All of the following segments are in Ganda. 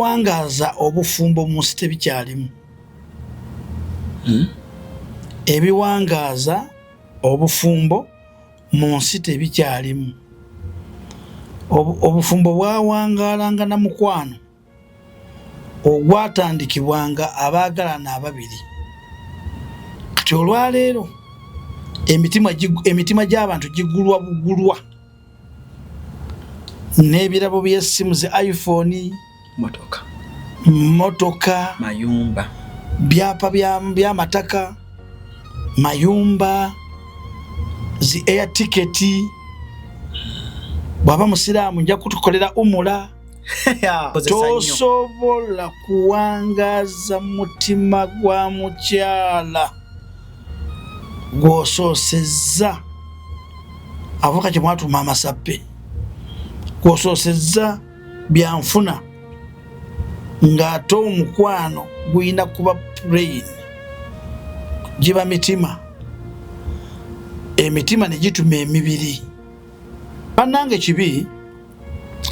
ebiwangaza obufumbo mu nsi tebikyalimu. Ebiwangaza obufumbo mu nsi tebikyalimu. Obufumbo bwawangalanga na mukwano ogwatandikibwanga abaagalana ababiri. Kati olwaleero emitima gy'abantu gigulwa bugulwa n'ebirabo by'essimu ze iPhone, motoka, mayumba, byapa by'amataka, mayumba, zi air ticket. Bwaba musiraamu nja kutukolera umula. Tosobola kuwangaza mutima gwa mukyala gwosoosezza avoka kye mwatuma amasappe, gwosoosezza byanfuna ng'ate omukwano guyina kuba plain. Giba mitima, emitima ne gituma emibiri. Bannange kibi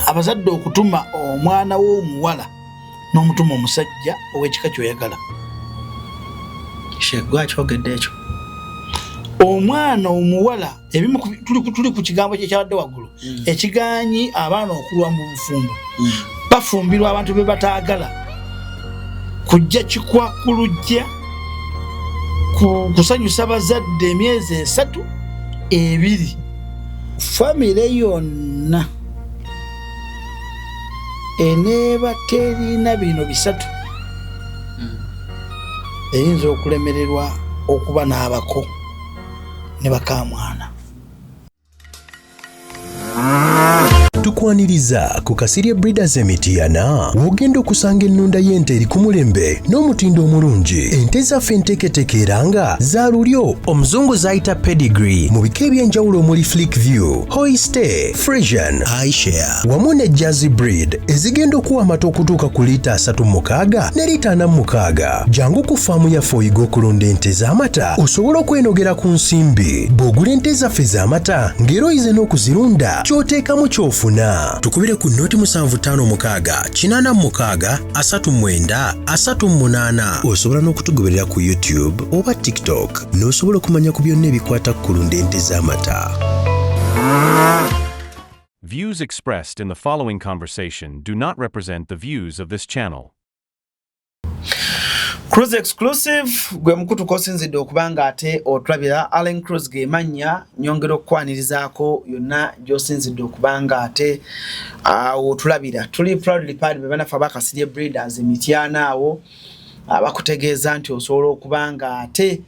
abazadde okutuma omwana w'omuwala n'omutuma omusajja ow'ekika ky'oyagala. Gw'akyogedde ekyo. Omwana omuwala ebimu tuli ku kigambo ky'ekyabadde waggulu, ekigaanyi abaana okulwa mu bufumbo. Bafumbirwa abantu be bataagala, kujja kikwakulujja, kusanyusa bazadde emyezi 3 2. Famire yonna eneeba terina bino 3 eyinza okulemererwa okuba n'abako ne bakamwana. Tukwaniriza ku Kasirye Breeders Emityana wogenda okusanga ennunda y'ente eri ku mulembe n'omutindo omulungi. Ente zaffe enteeketeeke era nga za lulyo, omuzungu zayita pedigree mu bika eby'enjawulo omuli Flick View, Holstein, Friesian, Ayrshire wamu ne Jersey breed ezigenda okuwa amata okutuuka ku liita 36 ne liita 46. Jangu ku faamu yaffe oyiga okulunda ente z'amata osobola okwenogera ku nsimbi. Bw'ogula ente zaffe z'amata ng'era oyize n'okuzirunda ky'oteekamu ky'ofuna. Tukubire ku noti 7556 86 39 38. Osobola n'okutugoberera ku YouTube oba TikTok n'osobola okumanya ku byonna ebikwata ku kulunda ente z'amata. Views expressed in the following conversation do not represent the views of this channel. Cruise Exclusive gwe mukutu kosinzidde okubanga ate otulabira. Allen Cruise ge manya nyongera okwanirizaako yonna gy'osinzidde okubanga ate otulabira. Tuli proudly part be banafa Kasirye Breeders Emityana awo bakutegeeza nti osobola okubanga ate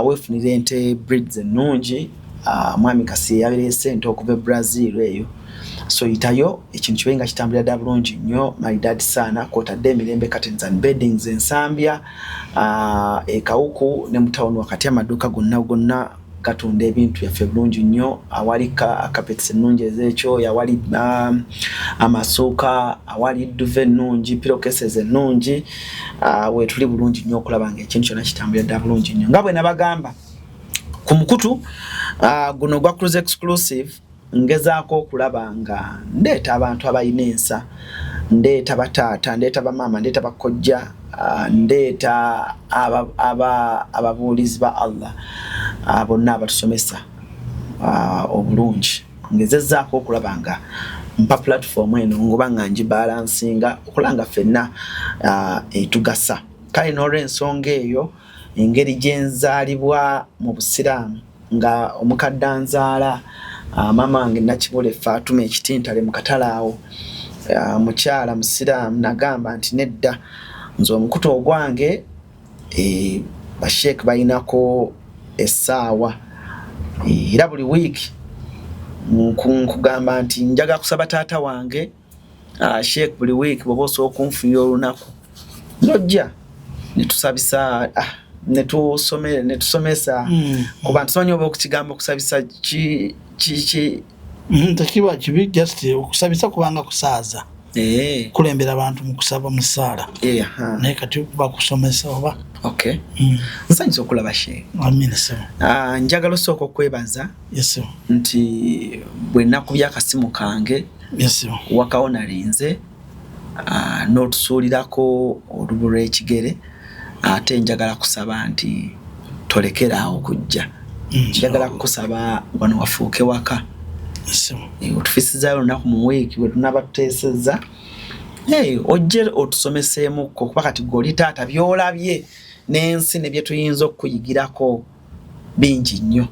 weefunira ente breeds ennungi. Mwami Kasirye yabeereye ssente okuva e Brazil eyo, so yitayo ekintu kibenga kitambulira ddala bulungi nnyo. My dad sana kwotadde emirembe curtains and beddings ensambya ekawuku ne mutawuni wakati amaduuka gonna gatunda ebintu byaffe bulungi nnyo. Awali carpets ennungi ez'ekyo, awali amasuuka, awali duve ennungi, pillowcases ennungi. Weetuli bulungi nnyo okulaba ng'ekintu kyonna kitambulira ddala bulungi nnyo. Nga bwe nabagamba ku mukutu guno gwa Cruise Exclusive ngezaako okulaba nga ndeeta abantu abalina ensa, ndeeta bataata, ndeeta bamaama, ndeeta bakojja, ndeeta ababuulizi ba Allah bonna abatusomesa obulungi. Ngezezaako okulaba nga mpa platform eno ngoba nga ngibalansinga okulanga ffenna etugasa. Kale n'olw'ensonga eyo engeri gye nzaalibwa mu busiraamu nga omukadde anzaala mama wange Nakibule Fatuma ekitintale mu katalaawo, mukyala musiraamu, nagamba nti nedda nze omukutu ogwange basheek bayinako essaawa era buli wiiki nkugamba nti njaga kusaba taata wange sheek buli wiiki bw'oba osobola okunfunira olunaku nojja netusabisa netusomesa kuba ntusomanya oba okukigambo okusabisa takiba kibi, just okusabisa kubanga kusaaza kulembera abantu mu kusaba mu ssaala naye kati bakusomesa oba nsanyusa okulaba sheek. Amina sebo. Njagala osooka okwebaza nti bwe nakubya akasimu kange Yes sebo. Wakawo nalinze n'otusuulirako olubu lw'ekigere ate njagala kusaba nti tolekeraawo kujja njagala kusaba wano wafuuke waka otufisizaayo olunaku mu wiiki bwe tunaba tuteesezza ojje otusomeseemukko kuba kati goli taata byolabye n'ensi ne bye tuyinza okuyigirako bingi nnyo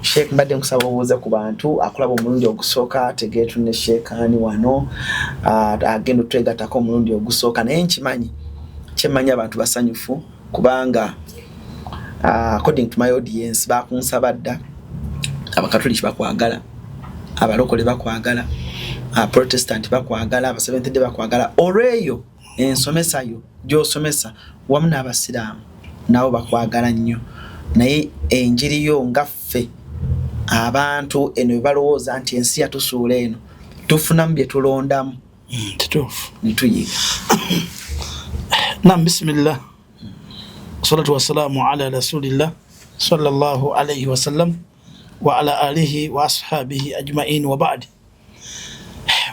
Sheikh mbadde nkusaba obuuze ku bantu akulaba omulundi ogusooka tegeetu ne Sheikani wano agenda otwegattako omulundi ogusooka naye kyemmanyi abantu basanyufu kubanga according to my audience bakunsaba dda abakatoliki bakwagala abalokole bakwagala Protestant bakwagala aba Seventh Day bakwagala olweyo ensomesayo gy'osomesa wamu n'abasiraamu nabo bakwagala nnyo naye enjiri yo ngaffe abantu eno balowooza nti ensi yatusuula eno tufunamu bye tulondamu kituufu nituyiga nam bismillah salatu wassalamu ala rasulillah sallallahu alayhi wasallam wa ala alihi wa ashabihi ajma'in wa ba'di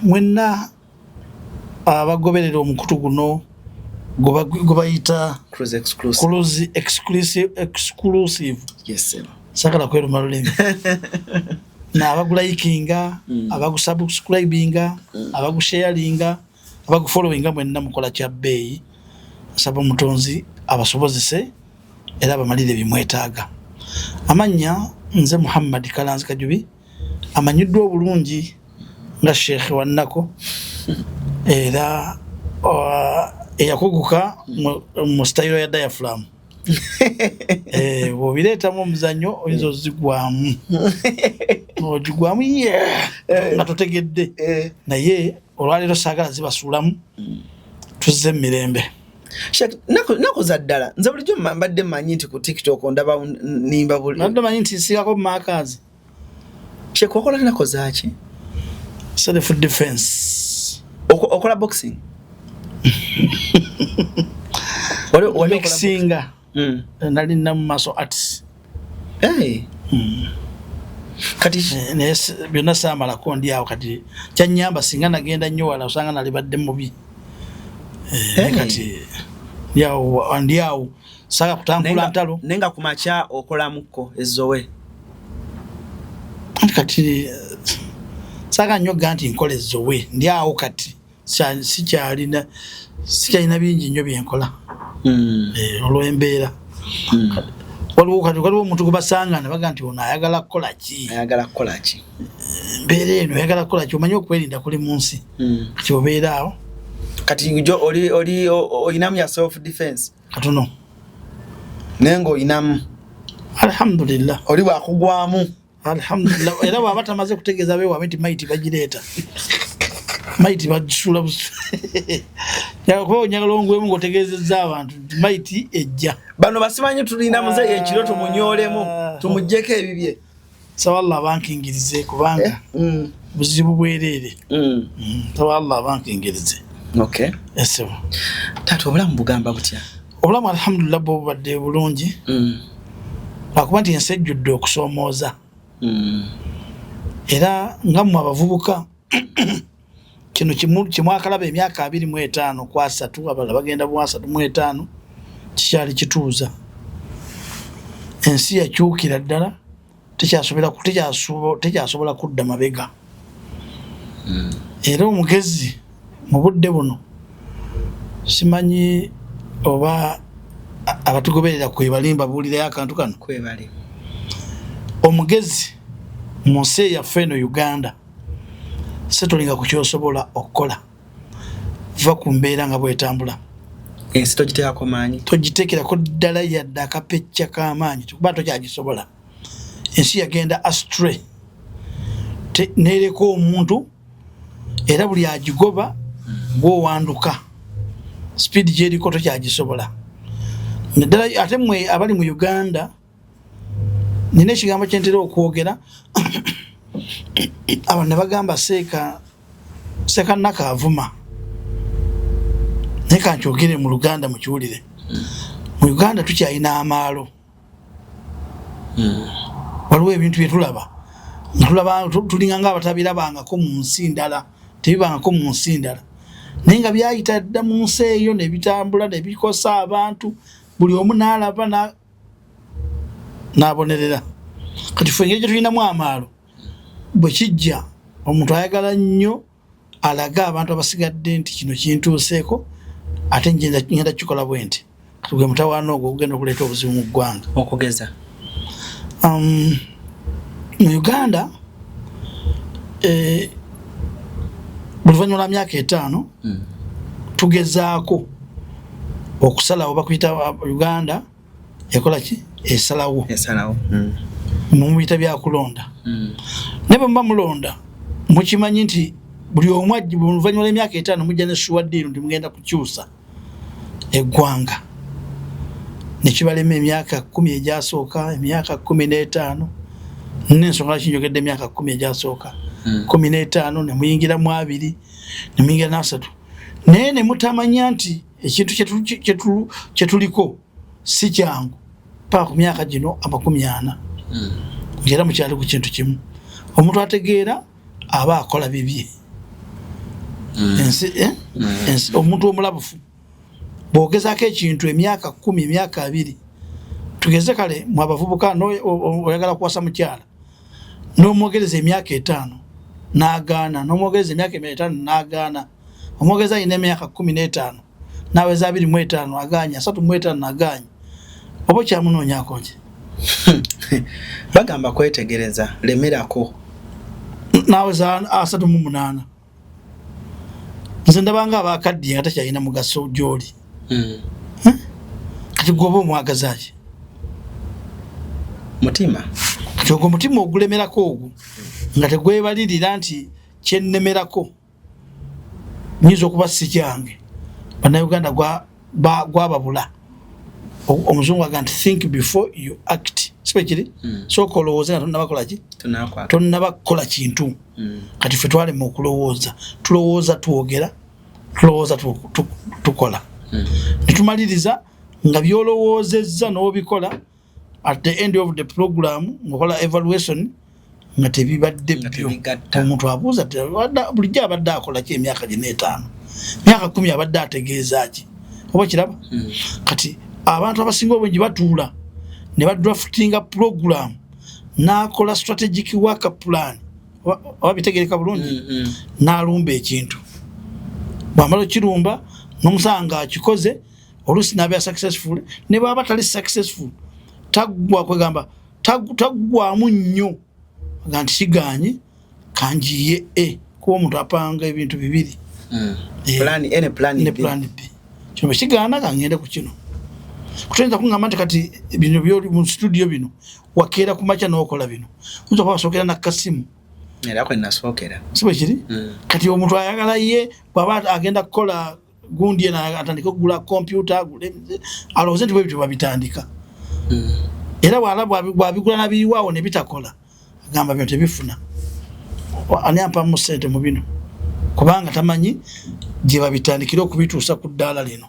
mwenna abagoberera omukutu guno gubayita cruise exclusive yes sir sakala kweruma lulimi na abagulaikinga abagusubscribinga abagusharinga abagufollowinga mwenna mukola kya bbeeyi asaba mutonzi abasobozese era abamalire bimwetaaga amanya nze Muhammad Kalanzi Kajubi amanyiddwa obulungi nga Sheikh wannako era eyakuguka mu style ya diaphragm bobireetamu omuzannyo oyinza ozigwamu ogigwamu nga totegedde naye olwaleero saagala zibasuulamu tuzze emirembe nako za ddala nze bulijjo mbadde mmanyi nti ku TikTok ndaba nimba buli mbadde manyi nti nsiigako mu maakaazi kyekokola nako zaaki self defense okola boxing mixinga nali namu martial arts kati byonna saamalako ndi awo kati kyanyamba singa nagenda nnyo wala osanga nali badde mubi kati ndi awo saka kutambula ntalo nenga kumacha okolamuko ezowe kati saka nnyo ganti nkola ezowe ndi awo kati sikyalina bingi nnyo byenkola olw'embeera waliwo omuntu gubasangana baga nti ono ayagala kukola ki mbeera eno ayagala kukola ki omanyi okwerinda kuli mu nsi kati obeera awo kati oli oyinamu ya self defense katono nengo oyinamu alhamdulillah oli bwakugwamu alhamdulillah era bwaba tamaze kutegeeza beewabe nti maiti bagireeta maiti bagisula yakuba onyagala ongwemu ng'otegeezezza abantu nti maiti ejja bano basimanyi tulina muzeeyi ekiro tumunyolemu tumuggyeko ebibye saba Allah abankingirize kubanga buzibu bwereere saba Allah abankingirize okay esebo taata obulamu bugamba butya obulamu alhamdulillah bwobadde bulungi lwakuba nti ensi ejjudde okusoomooza era nga mmwe abavubuka kino kimwakalaba emyaka 25 ku 3 abalala bagenda mu 35 kikyali kituuza ensi yakyukira ddala tekyasobola kudda mabega era omugezi mu budde buno simanyi oba abatugoberera kwebalimba buulirayo akantu kano kwebali omugezi mu nsi yaffe eno Uganda setolinga ku kyosobola okukola va ku mbeera nga bwetambula ensi togiteekako maanyi togiteekerako ddala yadde akapecca k'amaanyi kuba tokyagisobola ensi yagenda astray nereko omuntu era buli agigoba bwowanduka speed gyeriko tokyagisobola naddala ate mmwe abali mu Uganda nina ekigambo kyentera okwogera abo ne bagamba seeka nakavuma naye kankyogere mu Luganda mukiwulire mu Uganda tukyalina amaalo waliwo ebintu byetulaba tulinga nga abatabirabangako mu nsi ndala tebibangako mu nsi ndala nenga byayita dda mu nsi eyo ne bitambula ne bikosa abantu buli omu n'alaba n'abonerera. Kati ffe engeri gye tulinamu amaalo bwe kijja omuntu ayagala nnyo alaga abantu abasigadde nti kino kintuuseeko ate ngenda kikola bwe nti. Kati gwe mutawaana ogwo ogenda okuleeta obuzibu mu ggwanga. Okugeza mu Uganda oluvannyuma lwa myaka 5 tugezaako okusalawo bakuyita Uganda ekola ki esalawo mumuyita byakulonda ne bwe muba mulonda mukimanyi nti buli omu oluvannyuma lw'emyaka 5 mujja ne suwaddiiro nti mugenda kukyusa eggwanga nekibalema emyaka 10 egyasooka emyaka 15 n'ensonga lwaki njogedde emyaka 10 egyasooka 15 ne muyingiramu 2 ne muyingira na 3 naye ne mutamanya nti ekintu kyetuliko si kyangu paka ku myaka gino 40 ngera mukyali ku kintu kimu omuntu ategeera aba akola bibye omuntu omulabufu bw'ogezaako ekintu emyaka 10 emyaka 2 tugeze kale mu abavubuka oyagala kuwasa mukyala n'omwogereza emyaka 5 n'agaana n'omwogereza emyaka 5 n'agaana omwogeza ayina emyaka 15 naweza 25 aganya 35 aganya oba kyamunoonyaako ki bagamba kwetegereza lemerako naweza 38 nze ndabanga abakaddiye nga takyalina mugaso gy'oli kati gwoba omwagazaki mutima kati ogwo mutima ogulemerako ogwo nga tegwebalirira nti kyennemerako nyinza okuba si kyange bannayuganda gwababula omuzungu agaa nti think before you act sipekiri sooka olowooze nga tonnabakolaki tonnabakola kintu kati ffe twalema okulowooza tulowooza twogera tulowooza tukola netumaliriza nga byolowoozezza n'obikola at the end of the program ngaokola evaluation nga tebibadde byo omuntu abuuza bulijjo abadde akola ki emyaka gino 5 myaka 10 abadde ategeeza ki oba kiraba kati abantu abasinga obwengi batuula ne badraftinga program n'akola strategic work plan oba bitegereka bulungi n'alumba ekintu bw'amala okirumba n'omusanga akikoze oluusi n'abeera successful ne bw'aba tali successful taggwa kwegamba taggwamu nnyo nga nti kiganye kanjiye kuba omuntu apanga ebintu bibiri plan B kino bwe kigaana kangende ku kino kutenza kungamba nti kati bino byoli mu studio bino wakeera ku makya n'okola bino oyinza kuba wasookera nakasimu era kwe nasookera sibe kiri kati omuntu ayagala ye bw'aba agenda kukola gundi ena atandika okugula kompyuta alowooze nti bwe bityo babitandika era bw'abigula nabiriwaawo ne bitakola agamba bino tebifuna ani ampamu ssente mu bino kubanga tamanyi gye babitandikira okubituusa ku ddaala lino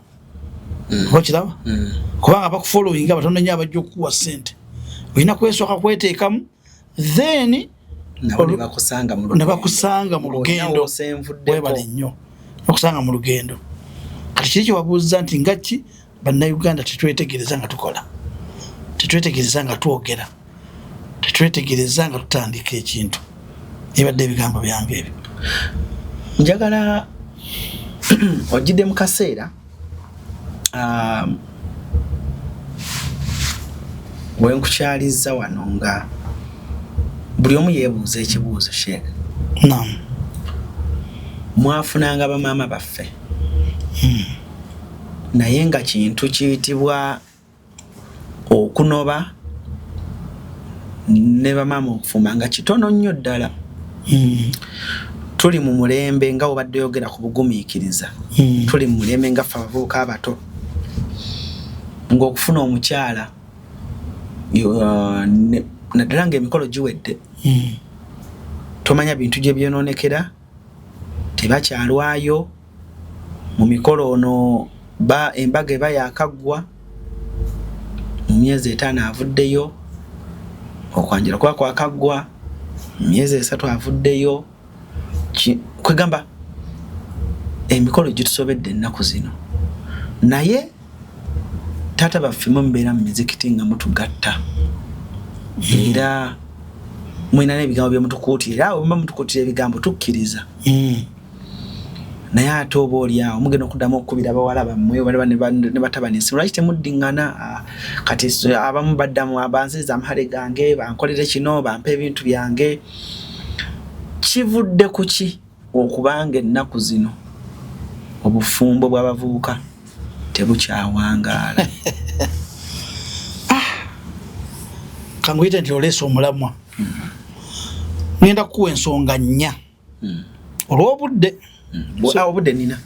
oba kiraba kubanga bakufollowinga batono nnyo abajja okukuwa ssente olina kwesooka kweteekamu then ne bakusanga mu lugendo webale nnyo okusanga mu lugendo kati kiri kyewabuuza nti ngaki bannayuganda tetwetegereza nga tukola tetwetegereza nga twogera tetwetegereza nga tutandika ekintu ebadde ebigambo byange ebyo njagala ojjidde mu kaseera wenkukyaliza wano nga buli omu yeebuuza ekibuuzo Sheikh mwafunanga bamaama baffe naye nga kintu kiyitibwa okunoba ne bamaama okufumba nga kitono nnyo ddala tuli mu mulembe nga obadde yogera ku bugumiikiriza tuli mu mulembe nga ffe abavubuka abato ng'okufuna omukyala naddala ng'emikolo giwedde tomanya bintu gye byonoonekera tebakyalwayo mu mikolo ono embaga eba yakaggwa mu myezi 5 avuddeyo okwanjira kwa kwakaggwa mu myezi 3 avuddeyo kwegamba emikolo gitusobedde ennaku zino naye tata baffe mumbeera mu mizikiti nga mutugatta era mwina n'ebigambo byemutukuutira awo muba mutukuutira ebigambo tukkiriza naye ate oba oliawo mugenda okuddamu okukubira abawala bammwe ne batabanisi lwaki temuddiŋŋana kati abamu baddamu abanziriza amahale gange bankolere kino bampe ebintu byange kivudde ku ki okubanga ennaku zino obufumbo bw'abavubuka tebukyawangaala kanguyite nti oleesa omulamwa ngenda kukuwa ensonga nnya olw'obudde obudde nina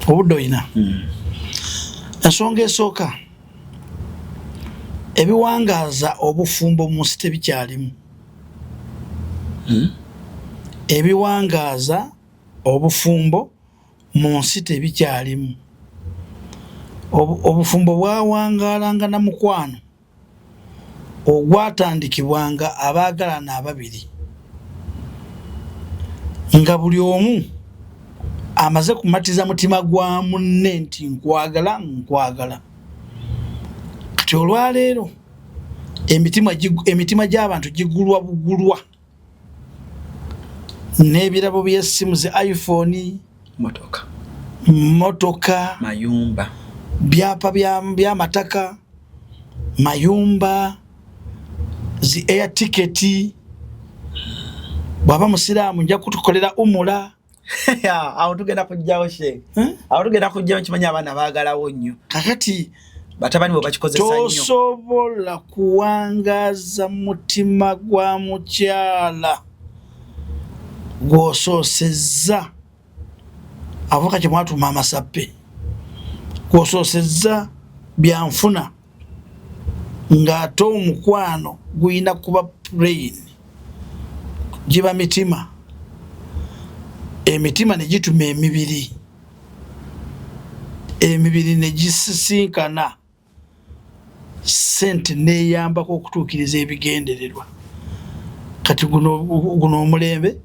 obudde oyina ensonga esooka ebiwangaaza obufumbo mu nsi tebikyalimu ebiwangaaza obufumbo mu nsi tebikyalimu obufumbo bwawangaalanga na mukwano ogwatandikibwanga abaagalana ababiri nga buli omu amaze kumatiza mutima gwa munne nti nkwagala kati olwaleero emitima gy'abantu gigulwa bugulwa n'ebirabo by'essimu ze iPhone motoka mayumba byapa by'amataka mayumba zi air ticket bwaba musiraamu nja kutukolera umula awo tugenda kujjawo awo tugenda kujjawo kimanya abaana baagalawo nnyo kakati batabani bwe bakikozesa nnyo tosobola kuwangaaza mutima gwa mukyala gwosoosezza avuka kye mwatuma amasappe gwosoosezza byanfuna ng'ate omukwano guyina kuba plain giba mitima emitima ne gituma emibiri ne gisisinkana sente neeyambako okutuukiriza ebigendererwa kati guno omulembe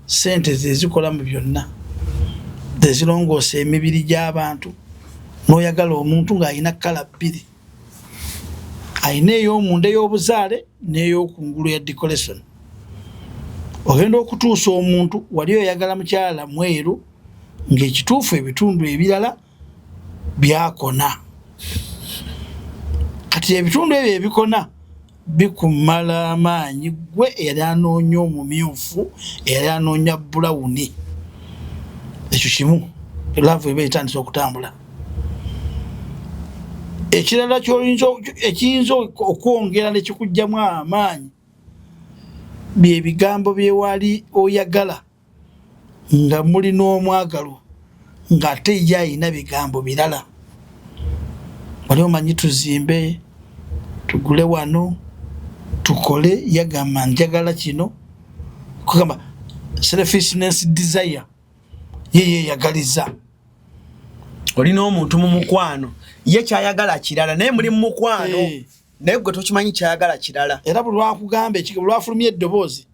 sente zezikola mu byonna zezirongoosa emibiri gy'abantu n'oyagala omuntu ng'alina kala bbiri ayina ey'omunda ey'obuzaale n'ey'okungulu ya decoration ogenda okutuusa omuntu wali oyagala mukyala mweru ng'ekituufu ebitundu ebirala byakona kati ebitundu ebyo ebikona bikumala amaanyi gwe eyali anoonya omumyufu eyali anoonya bulawuni ekyo kimu laavu eba etandisa okutambula ekirala ekiyinza okwongera nekikugjamu amaanyi byebigambo byewali oyagala nga muli n'omwagalwa ng'ate ye ayina bigambo birala wali omanyi tuzimbe tugule wano tukole yagamba njagala kino kugamba selfishness desire ye yeyagaliza olina omuntu mu mukwano ye kyayagala kirala naye muli mu mukwano naye gwe tokimanyi kyayagala kirala era bwe lwakugamba ekigabo lwafulumya eddoboozi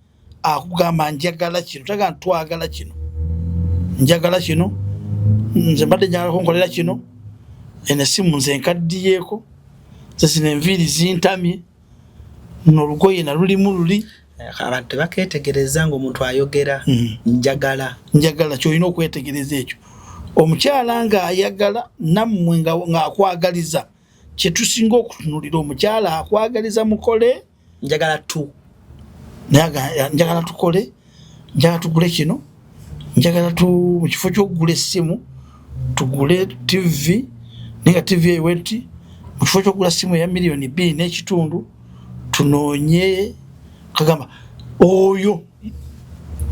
akugamba njagala kino tagana twagala kino njagala kino nze mbadde njagala kunkolera kino eno essimu nze nkaddiyeeko zezino enviiri zintamye n'olugoye nalulimu luli abantu tebakeetegereza ng'omuntu ayogera njagala kyolina okwetegereza ekyo omukyala ng'ayagala nammwe ng'akwagaliza kyetusinga okutunulira omukyala akwagaliza mukole njagala tu njagala tukole njagala tugule kino njagala mu kifo ky'okugula essimu tugule TV nenga TV eweti mu kifo ky'okugula essimu ya miliyoni 2.5 tunoonye kagamba oyo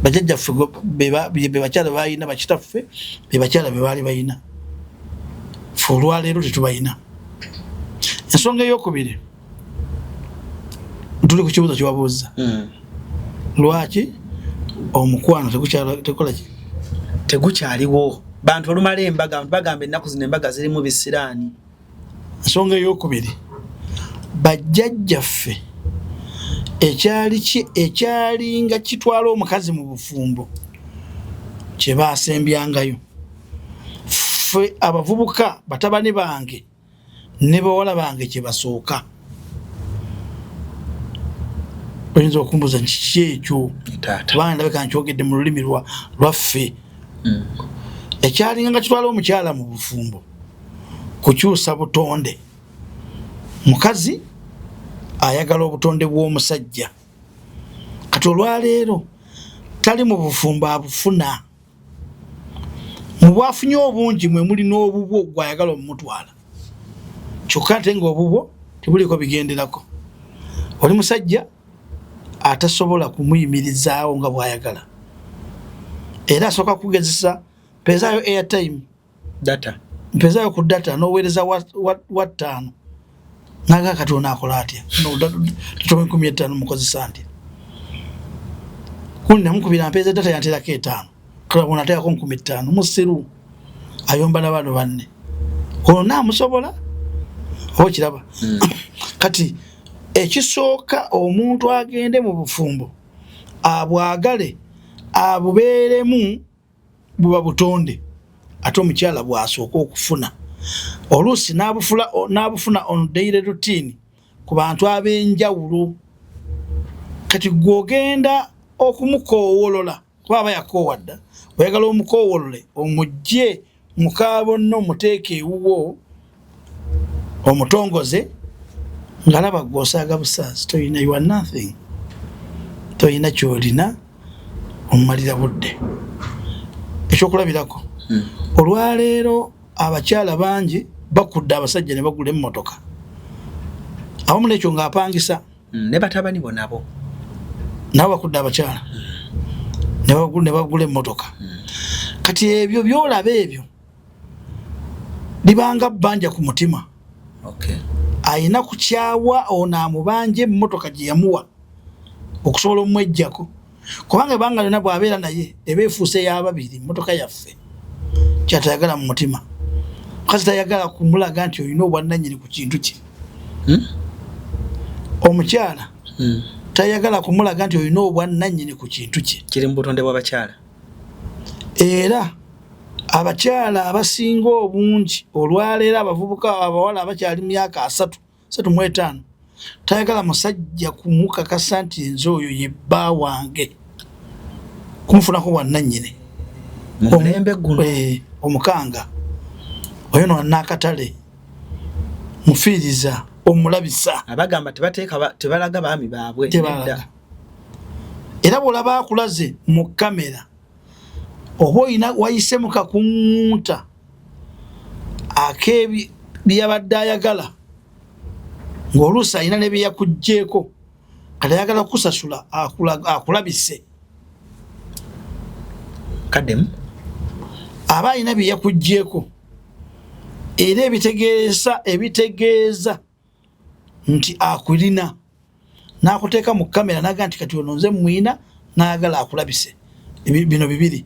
bajjajjaffe be bakyala balina bakitaffe be bakyala be baali balina fe olwaleero tetubalina ensonga ey'okubiri tuli ku kibuuzo kyewabuuza lwaki omukwano tegukyaliwo bantu olumala embaga bagamba ennaku zino embaga zirimu bisiraani ensonga ey'okubiri bajjajjaffe ekyali nga kitwala omukazi mu bufumbo kye baasembyangayo ffe abavubuka batabani bange ne bawala bange kye basooka oyinza okumbuuza kiki ekyo kubanga ndabeka nkyogedde mu lulimi lwaffe ekyalinga nga kitwala omukyala mu bufumbo kukyusa butonde mukazi ayagala obutonde bw'omusajja kati olwaleero tali mu bufumbo abufuna mu bwafunye obungi mwe muli n'obubwo gwayagala omumutwala kyokka nte nga obubwo tebuliko bigenderako oli musajja atasobola kumuyimirizaawo nga bwayagala era asooka kugezesa mpezaayo airtime data mpezaayo ku data n'oweereza wattaano naga kati onaakola atya tutomu 15 mukozesa nti kundi namukubira mpeeza data yanteerako 5 kala bonateekako 15 musiru ayomba na bano banne ono naamusobola oba kiraba kati ekisooka omuntu agende mu bufumbo abwagale abubeeremu buba butonde ate omukyala bwasooka okufuna oluusi n'abufuna on daily routine ku bantu ab'enjawulo kati gw'ogenda okumukoowolola kuba aba yakoowadda oyagala omukoowolole omugye mukaabonna omuteeka ewuwo omutongoze ngalaba gw'osaaga busaazi toyina you are nothing toyina kyolina omumalira budde ekyokulabirako olwaleero abakyala bangi bakudde abasajja ne bagula emmotoka awamu nekyo ng'apangisa ne batabani bo nabo bakudde abakyala ne bagula emmotoka kati ebyo byolaba ebyo libanga bbanja ku mutima ayina kukyawa ono amubanja emmotoka gye yamuwa okusobola omumwejjako kubanga ebanga lyonna bw'abeera naye eba efuuse y'ababiri emmotoka yaffe kyatayagala mu mutima mukazi tayagala kumulaga nti olina obwannannyini ku kintu kye omukyala tayagala kumulaga nti olina obwannannyini ku kintu kye kiri mu butonde bw'abakyala era abakyala abasinga obungi olwaleero abavubuka abawala abakyali myaka 35 tayagala musajja kumukakasa nti enze oyo ye bba wange kumufunako bwannannyini mulembe guno omukanga oyo nonaakatale mufiiriza omulabisa abagamba tebalaga baami baabwe era bwolaba akulaze mu kamera oba oyina wayise mu kakuŋŋunta byabadde ayagala ng'oluusi alina ne byeyakugjeeko kati ayagala kusasula akulabise kaddemu aba alina byeyakugjeeko era ebitegeeza nti akulina n'akuteeka mu kamera naga nti kati ono nze mwina n'ayagala akulabise bino bibiri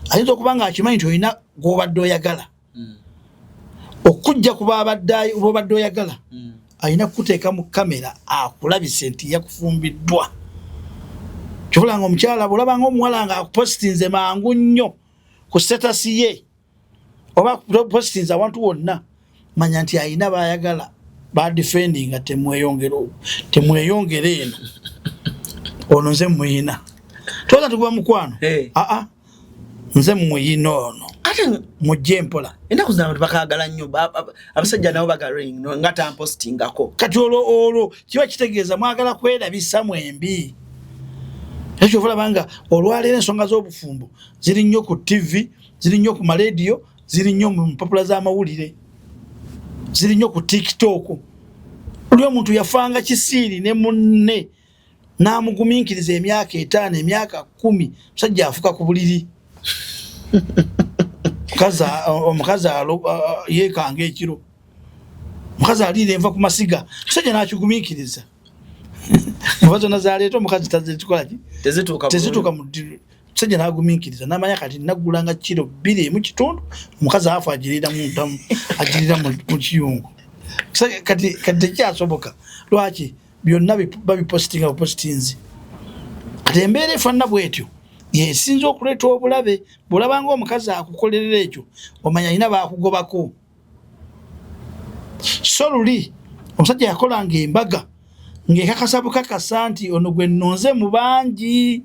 ayinza okuba nga akimanyi nti olina gw'obadde oyagala okujja kubobadde oyagala alina kukuteeka mu kamera akulabise nti yakufumbiddwa kyobola nga omukyala bwolabanga omuwala nga akupositinze mangu nnyo ku statasi ye oba akupositinze awantu wonna manya nti alina bayagala badifendinga temweyongere eno ono nze muyina toza tukuba mukwano nze muyina ono mujje mpola ennaku zino abantu bakagala nnyo abasajja nabo bagaring nga tampositingako kati olwo kiba kitegeeza mwagala kwerabisa mwembi ekyo olabanga olwaleero ensonga z'obufumbo ziri nnyo ku TV ziri nnyo ku marediyo ziri nnyo mu mpapula z'amawulire ziri nnyo ku TikTok oli omuntu yafanga kisiiri ne munne n'amugumiikiriza emyaka 5 emyaka 10 musajja afuka ku buliri omukazi yeekanga ekiro omukazi aliira enva ku masiga musajja n'akigumiikiriza enva zonna zaleeta omukazi tazitukolaki tezituuka musajja n'agumiikiriza n'amanya kati naggulanga kiro 2.5 omukazi afu agirira mu kiyungu kati tekyasoboka lwaki byonna babipositinga bupositinzi kati embeera efaanana bwetyo yesinza okuleeta obulabe bulabanga omukazi akukolerera ekyo omanya ina bakugobako so luli omusajja yakolanga embaga ng'ekakasa bukakasa nti ono gwe nnonze mu bangi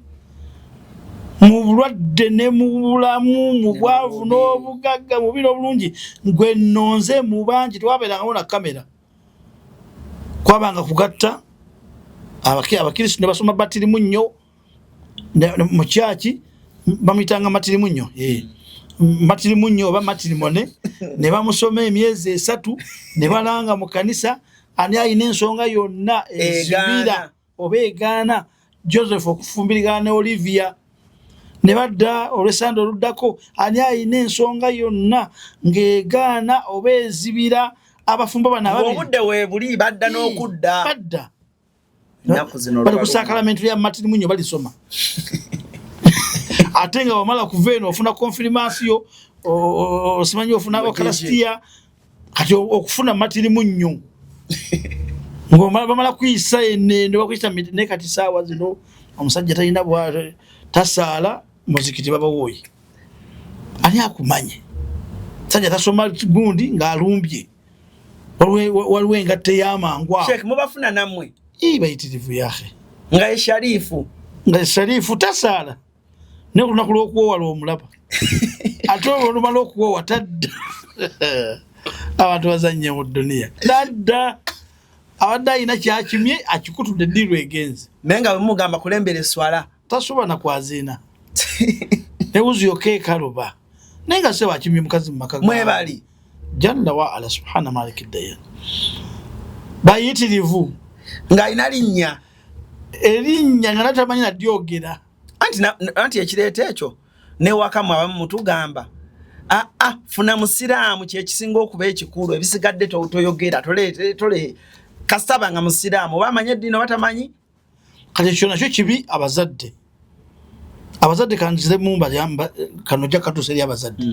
mu bulwadde ne mu bulamu mu bwavu n'obugagga mu bino obulungi gwe nnonze mu bangi tewabeerangawo na kamera kwabanga kugatta abakirisitu ne basoma batirimu nnyo mu kyaki bamuyitanga matirimu nnyo matirimu nnyo oba matirimone ne bamusoma emyezi 3 ne balanga mu kanisa ani ayina ensonga yonna ezibira oba egaana Joseph okufumbirigana ne Olivia ne badda olwesande oluddako ani ayina ensonga yonna ng'egaana oba ezibira abafumbo bana babiri obudde weebuli badda n'okudda badda bali ku sakalamento lya matirimu nnyo balisoma ate nga wamala kuva eno ofuna confirmation osimanyi ofuna okalastia kati okufuna matirimu nnyo bamala kuyisa ene bakuyita ne kati saawa zino omusajja talina bwa tasaala muzikiti babawoyi ani akumanye sajja tasoma gundi ng'alumbye waliwo engatte y'amangwa Sheikh mubafuna nammwe bayitirivu yahe nga sharifu tasaala ne ku lunaku lw'okuwowala omulaba ate olumala okuwowa tadda abantu bazannye mu dduniya tadda abadde ayina kyakimye akikutudde ddiru egenze naye nga bwemugamba kulembera eswala tasobola nakwaziina newuziyoka ekaloba naye nga seba akimye mukazi mu maka mwebali jalla wa ala subhana malikiddayan bayitirivu ng'alina linnya erinnya nga natamanyi nadyogera anti ekireeta ekyo newakamu abamu mutugamba funa musiraamu kyekisinga okuba ekikulu ebisigadde toyogera tole kasitaba nga musiraamu oba amanyi eddiini oba tamanyi kati ekyo nakyo kibi abazadde kanziremu kano ojja katuusa eri abazadde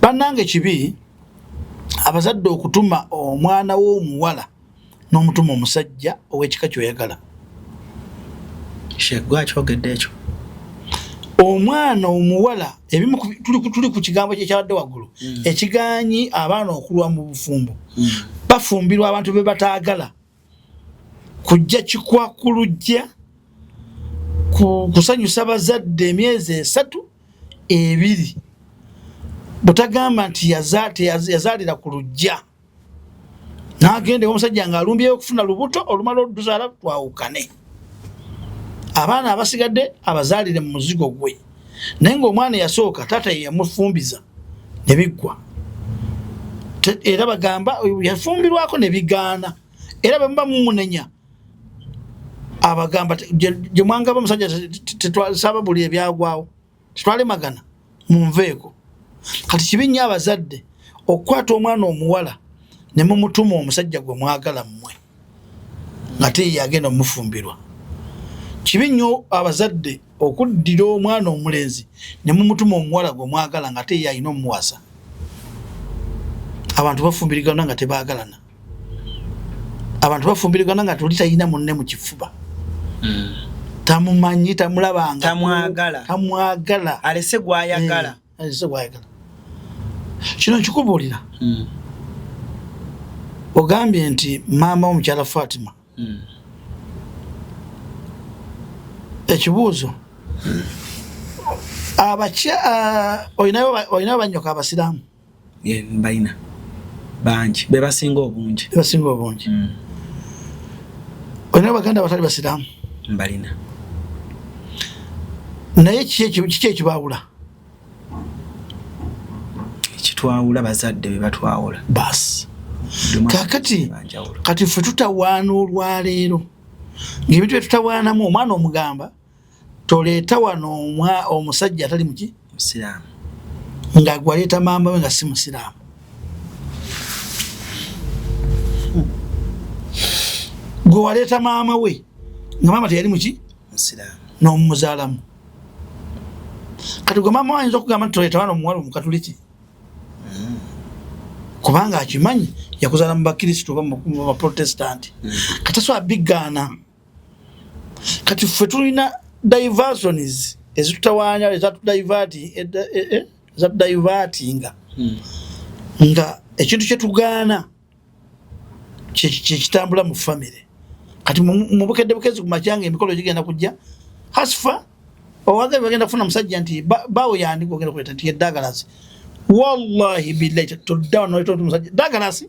bannange kibi abazadde okutuma omwana w'omuwala n'omutuma omusajja ow'ekika kyoyagala gwakyogedde ekyo omwana omuwala ebimu tuli ku kigambo kyekyabadde waggulu ekiganyi abaana okulwa mu bufumbo bafumbirwa abantu be bataagala kujja kikwakulujja kusanyusa bazadde emyezi 3-2 butagamba nti yazaalira ku lujja n'agende omusajja ng'alumbyeyo okufuna lubuto olumala oluzaala twawukane abaana abasigadde abazaalire mu muzigo gwe naye ng'omwana yasooka taata ye yamufumbiza ne biggwa era bagamba yafumbirwako ne bigaana era bwe muba mumunenya abagamba gye mwangaba omusajja tetwasaba buli ebyagwawo tetwalemagana munveeko kati kibi nnyo abazadde okukwata omwana omuwala ne mumutuma omusajja gwe mwagala mmwe nga te yagenda omufumbirwa kibi nnyo abazadde okuddira omwana omulenzi ne mumutuma omuwala gwe mwagala nga te yalina omuwasa abantu bafumbirigana nga tebaagalana abantu bafumbirigana nga toli talina munne mu kifuba tamumanyi tamulabanga tamwagala alese gwayagala kino nkikubuulira ogambye nti maama omukyala Fatima ekibuuzo olinayo banyoka abasiraamu balina bangi bebasinga obungi olinayo baganda abatali basiraamu balina naye kiki ekibaawula ekitwawula bazadde bebatwawula basi kati ffe tutawaana olwaleero ng'ebintu byetutawaanamu omwana omugamba toleeta wano omusajja atali muki musiraamu nga gwaleeta maama we nga si musiraamu gwe waleeta maama we nga maama teyali muki musiraamu n'omumuzaalamu kati gwe maama wayinza okugamba nti toleeta wano omuwala omukatuliki kubanga akimanyi yakuzaala mu bakristo oba mu baprotestanti kati asobola bigaana kati ffe tulina diversions ezitutawanya ezatudivertinga nga ekintu kyetugaana kyekitambula mu famire kati mu bukedde bukezi kumakyanga emikolo gigenda kujja hasifa owaga bagenda kufuna musajja nti bawo yandiko ogenda kuleta nti Douglas wallahi billahi tuddawo n'oyita musajja Douglas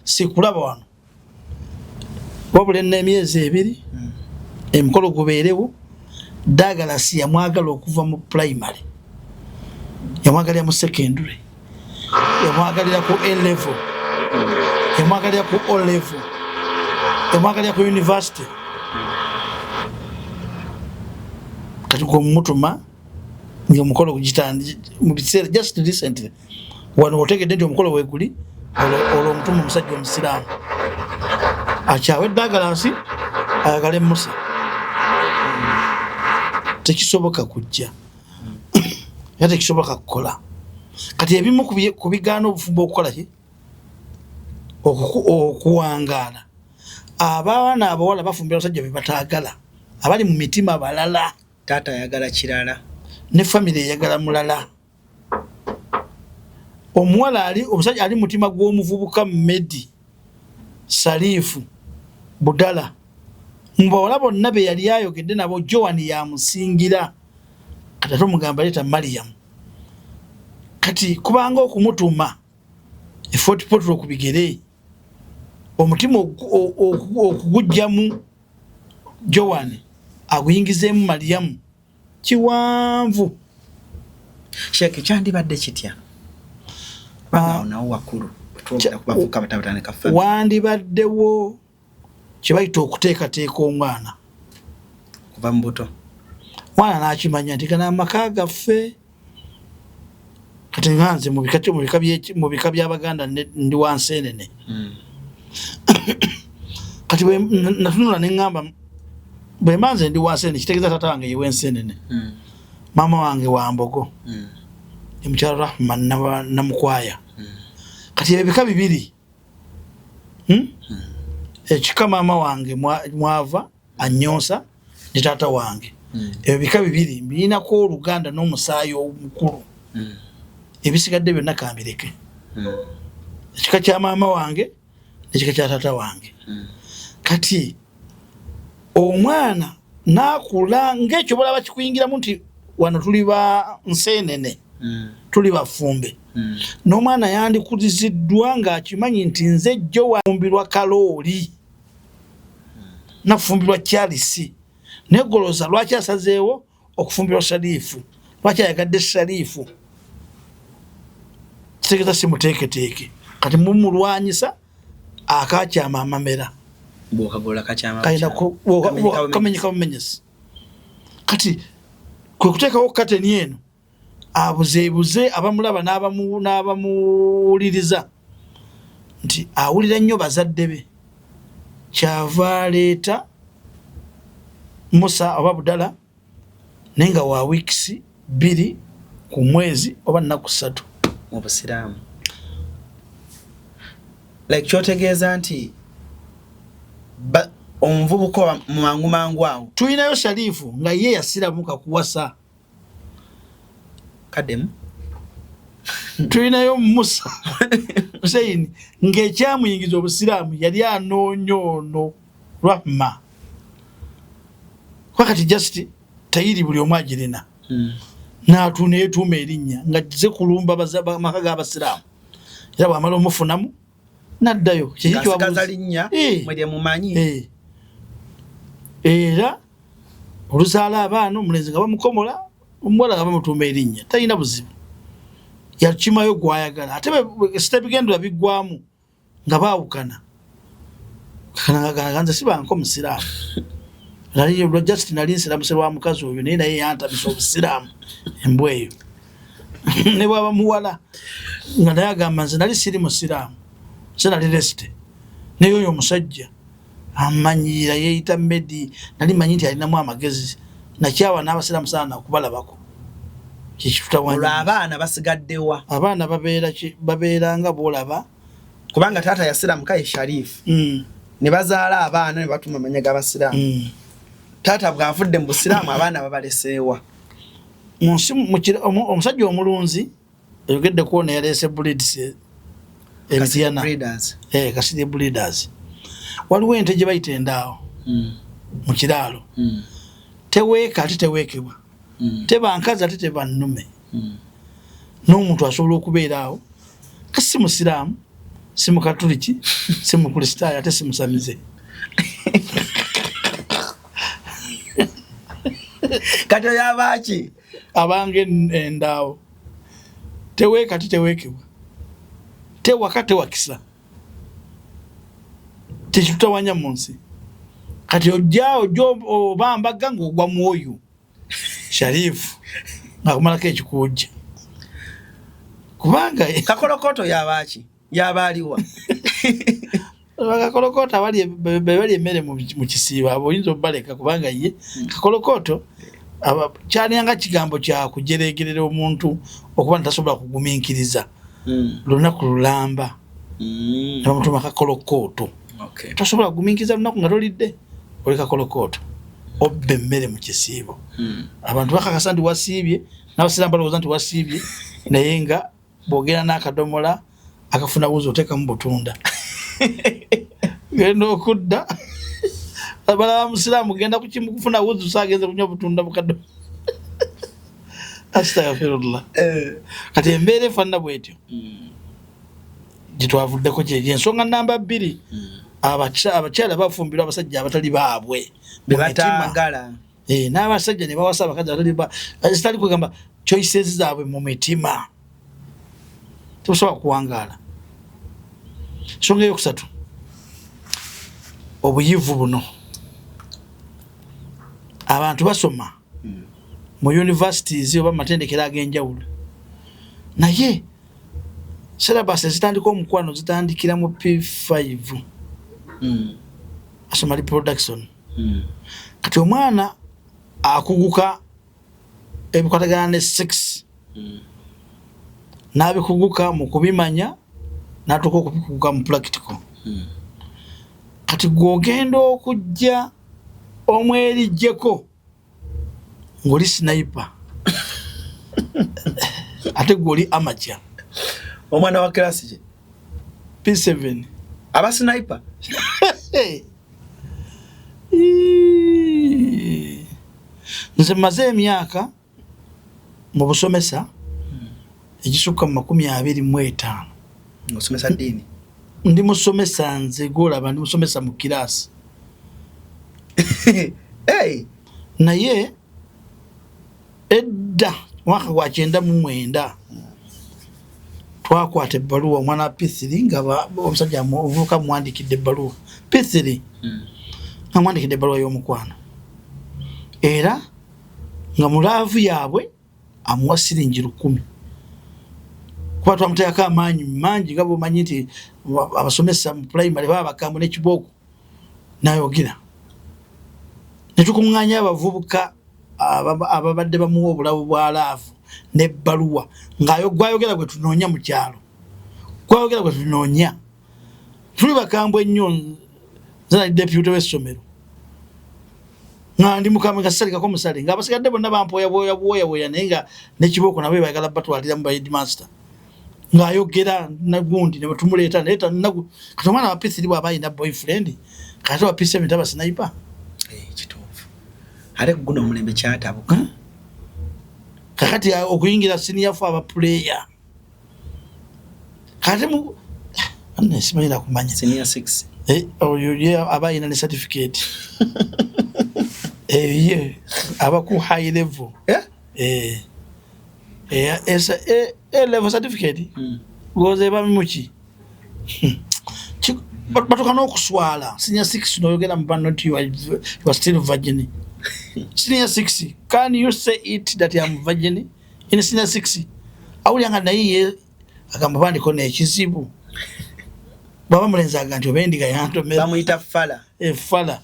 sikulaba wano wabula n'emyezi 2 emikolo gubeerewo Douglas yamwagala okuva mu primary yamwagalira mu secondary yamwagalira ku A level yamwagalira ku O level yamwagalira ku university kati ko mutuma nyo mukolo kujitandi mu biseera just recently wano otegedde nti omukolo weguli olo mutuma omusajja omusiraamu akyawe Douglas ayagale Musa tekisoboka kujja yate tekisoboka kukola kati ebimu kubigaana obufumbo okukola ki okuwangaala abaana abawala bafumbira abasajja be bataagala abali mu mitima balala taata ayagala kirala ne family eyagala mulala omuwala omusajja ali mutima gw'omuvubuka Medi Salifu Budala mbawala bonna be yali ayogedde nabo Joan yamusingira kati mugamba leta Mariam kati kubanga okumutuma effort potro kubigere omutima okugujjamu Joan aguyingizemu Mariam kiwanvu Sheikh kyandibadde kitya nawo wakulu kubavuka batabatane kafa wandibaddewo kibaita okuteekateeka omwana kuva mu buto mwana nakimanya nti kana amaka gaffe kati nganze mu bika by'Abaganda ndi wansenene kati natunula neŋŋamba bwe manze ndi wansenene kitegeeza taata wange yewensenene mama wange Wambogo emukyala Rahman Namukwaya kati ebika bibiri ekika mama wange mwava Anyonsa ne taata wange ebika bibiri mbirinako Oluganda n'omusaayi omukulu ebisigadde byonna kambireke ekika kya mama wange n'ekika kya taata wange kati omwana nakula ng'ekyo balaba kikuyingiramu nti wano tuli ba nsenene tuli bafumbe n'omwana yandikuziddwa ng'akimanyi nti nze jjo wafumbirwa Kalooli nafumbirwa Charles negoloza lwaki asazeewo okufumbirwa Sharifu lwaki ayagadde Sharifu kitegeeza simuteeketeeke kati mumulwanyisa akakyama amamera bwokagola kakyama kamenyeka mumenyesi kati kwe kuteekawo kateni eno abuzeebuze abamulaba n'abamuwuliriza nti awulira nnyo bazadde be kyava aleeta Musa oba Budala naye nga wa weeks 2 ku mwezi oba nnaku 3 mu Busiraamu like kyotegeeza nti omuvubuka mu mangu awo tulinayo Sharifu nga ye yasiramuka kuwasa kademu tulinayo Musa Hussein ng'ekyamuyingiza Obusiraamu yali anoonyoono Rahma wakati just tayiri buli omu agirina n'atuuna etuuma erinnya nga ze kulumba amaka g'Abasiraamu era bw'amala omufunamu n'addayo kikazalinnya mwere mumanyi era oluzaala abaana omulenzi nga bamukomola omuwala nga bamutuuma erinnya talina buzibu yakimayo gwayagala ate sitebigendera biggwamu nga baawukana kanangaganze sibanko Musiraamu nali just nali nsiramusira wa mukazi oyo naye naye yantabisa Obusiraamu embwa eyo ne bwaba muwala nga naye agamba nze nali siri Musiraamu nze nali resite naye oyo omusajja amanyira yeeyita Medi nali manyi nti alinamu amagezi nakyawa n'Abasiraamu saana okubalabako abaana basigaddewa abaana babeera nga bwolaba kubanga taata yasiramuka ye Sharifu ne bazaala abaana ne batuma amanya g'Abasiraamu taata bw'avudde mu Busiraamu abaana babaleseewa omusajja omulunzi yogedde kuona yaleese breeds emitiana Kasirye breeders waliwo ente gye bayita endaawo mu kiraalo teweeka ate teweekebwa teba nkazi ate teba nnume n'omuntu asobola okubeera awo kasi si musiraamu si mukatuliki si mukristaayo ate si musamize kati yabaaki abange endaawo teweeka ate teweekebwa tewaka tewakisa tekitutawanya mu nsi kati ojjaawo gyobambaga ng'ogwa mwoyo Sharifu ng'akumalako ekikuujja kubanga kakolokoto yabaaki yabaaliwa kakolokoto bali emmere mu kisiibo abo oyinza obaleka kubanga ye kakolokoto kyalinga kigambo kya kujeregerera omuntu okuba ntasobola kugumiikiriza lunaku lulamba nabamutuma kakolokoto tosobola kugumiikiriza lunaku nga tolidde oli kakolokoto obba emmere mu kisiibo abantu bakakasa nti wasiibye n'abasiraamu balowooza nti wasiibye naye nga bwogera n'akadomola akafuna wuzi oteekamu butunda genda okudda balaba musiraamu genda kufuna wuzi usaagenze kunywa butunda bukadomola astagfirullah kati embeera efaanana bwetyo gyetwavuddeko kyeri ensonga namba 2 abakyala bafumbirwa abasajja abatali baabwe bebatagala n'abasajja ne bawasa abakazi zitali kwegamba choices zaabwe mu mitima tebusobola kuwangaala. Nsonga eyokusatu obuyivu buno abantu basoma mu universities oba matendekero ag'enjawulo naye syllabus ezitandika omukwano zitandikira mu P5 asoma reproduction kati omwana akuguka ebikwatagana ne 6 n'abikuguka mu kubimanya n'atuuka okubikuguka mu practical kati gwogenda okujja omwerijjeko ng'oli sniper ate gw'oli amateur omwana wa klasi gye P7 aba sniper nze maze emyaka mu busomesa egisukka mu 25 osomesa ddiini ndi musomesa nze golaba ndi musomesa mu kirasi naye edda mwaka gwa 99 twakwata ebbaluwa omwana wa P3 nga omusajja omuvubuka muwandikidde ebbaluwa P3 nga muwandikidde ebbaluwa y'omukwano era nga mulaavu yaabwe amuwa siringi 10 kuba twamuteekako amaanyi mangi nga bwomanyi nti abasomesa mu primary baba bakambwe n'ekibooko n'ayogera ne tukuŋŋaanya abavubuka ababadde bamuwa obulabu bwa laavu n'ebbaluwa gwayogera gwe tunoonya mu kyalo gwayogera gwe tunoonya tuli bakambwe ennyo nze nali deputy w'essomero nga ndi mukambwe nga salikako musale ng'abasigadde bonna bampoya naye nga n'ekibooko nabo bayagala batwalira mu headmaster ng'ayogera nagundi ne batumuleeta kati omwana wa P3 bw'aba alina boyfriend kati wa P7 taba sniper kituufu ate guno omulembe kyatabuka kakati okuyingira senior fo aba player kati simanyi kumanya senior 6 oyo aba alina ne certificate aba ku high level level certificate goze bamuki batuka n'okuswala senior 6 noyogera mu bano nti you are still virgin senior 6 can you say it that I am virgin in senior 6 awulyanga naye agamba bandiko n'ekizibu baba mulenzi aga nti obendiga yantomera bamuyita fala fala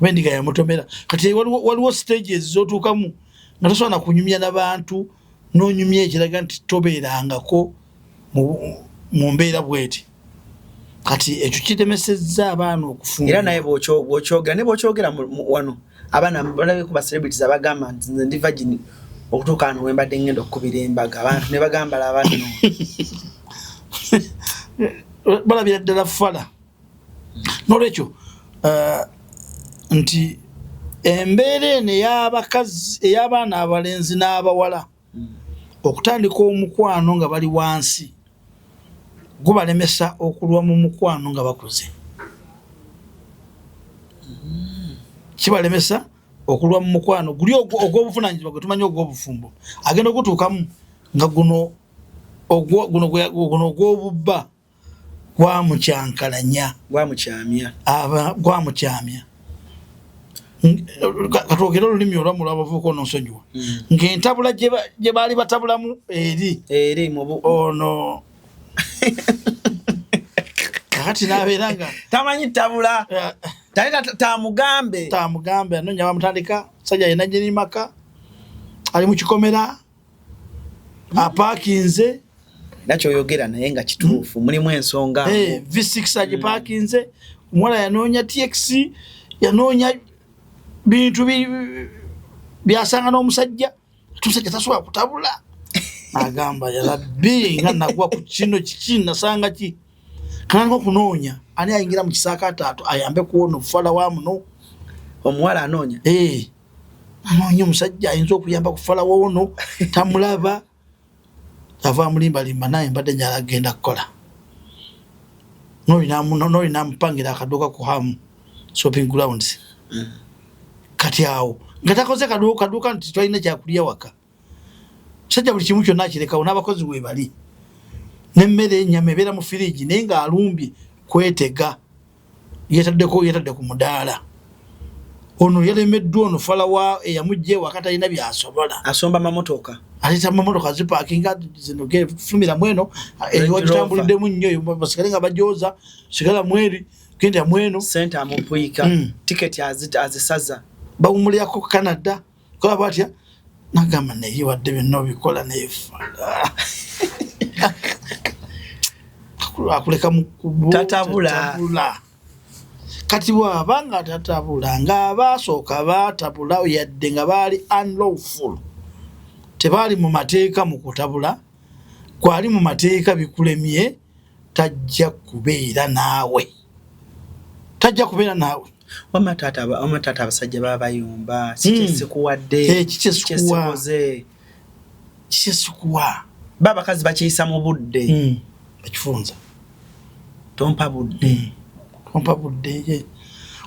obendiga yamutomera kati waliwo stages zotuukamu nga tosobola kunyumya n'abantu n'onyumya ekiraga nti tobeerangako mu mbeera bweti kati ekyo kitemesezza abaana okufunga era naye bw'okyogera ne bw'okyogera wano abaana balabeko ba celebrities abagamba nti nze ndi virgin okutuuka wano wembadde ngenda okukubira embaga abantu ne bagamba laba nno balabira ddala fala n'olwekyo nti embeera eno ey'abakazi ey'abaana abalenzi n'abawala okutandika omukwano nga bali wansi gubalemesa okulwa mu mukwano nga bakuze kibalemesa okulwa mu mukwano guli ogw'obuvunanyizibwa gwe tumanyi ogw'obufumbo agenda okutuukamu nga guno ogw'obubba gwamucyankalanya gwamukyamya katwogera olulimi olwamu lwabavubuka ononsonyiwa ng'entabula gye baali batabulamu eri ono kakati n'abeera nga tamanyi tabula tamugambe anonya bamutandika sajja yena gyerimaka ali mu kikomera apaakinze nakyoyogera naye nga kituufu mulimu ensonga V6 agipaakinze omuwala yanoonya TX yanoonya bintu byasanga n'omusajja tumusajja tasobola kutabula agamba yalabbi nga nagwa ku kino kiki nasanga ki kananiko kunoonya ani ayingira mu kisaakaataato ayambe kuwona okufala wa muno omuwala anoonya anoonya omusajja ayinza okuyamba kufala wono tamulaba ava mulimbalimba naye mbadde njala agenda kukola noli namupangira akaduuka ku Hamu shopping grounds kati awo nga takoze kaduuka nti twalina kyakulya waka sajja buli kimu kyonna akirekawo n'abakozi we bali n'emmere ennyama ebeera mu firiji naye ng'alumbye kwetega yetadde ku mudaala ono yalemeddwa ono falawa eyamugje waka talina byasobola asomba mamotoka aleta mamotoka zipaakinga zino gefumira mweno ewagitambuliddemu nnyo basigale nga bajooza sigala mweri genda mweno sente amupuyika tiketi azisaza bawumulyako Canada kola batya nagamba naye wadde byonna obikola nefa akuleka tatabula kati bwabanga tatabula ng'abasooka batabula yadde nga baali unlawful tebaali mu mateeka mu kutabula kwali mu mateeka bikulemye tajja kubeera naawe wamataata abasajja baba bayumba kikyesikuwadde kikyesikuwa babakazi bakiyisa mu budde bakifunza tompa budde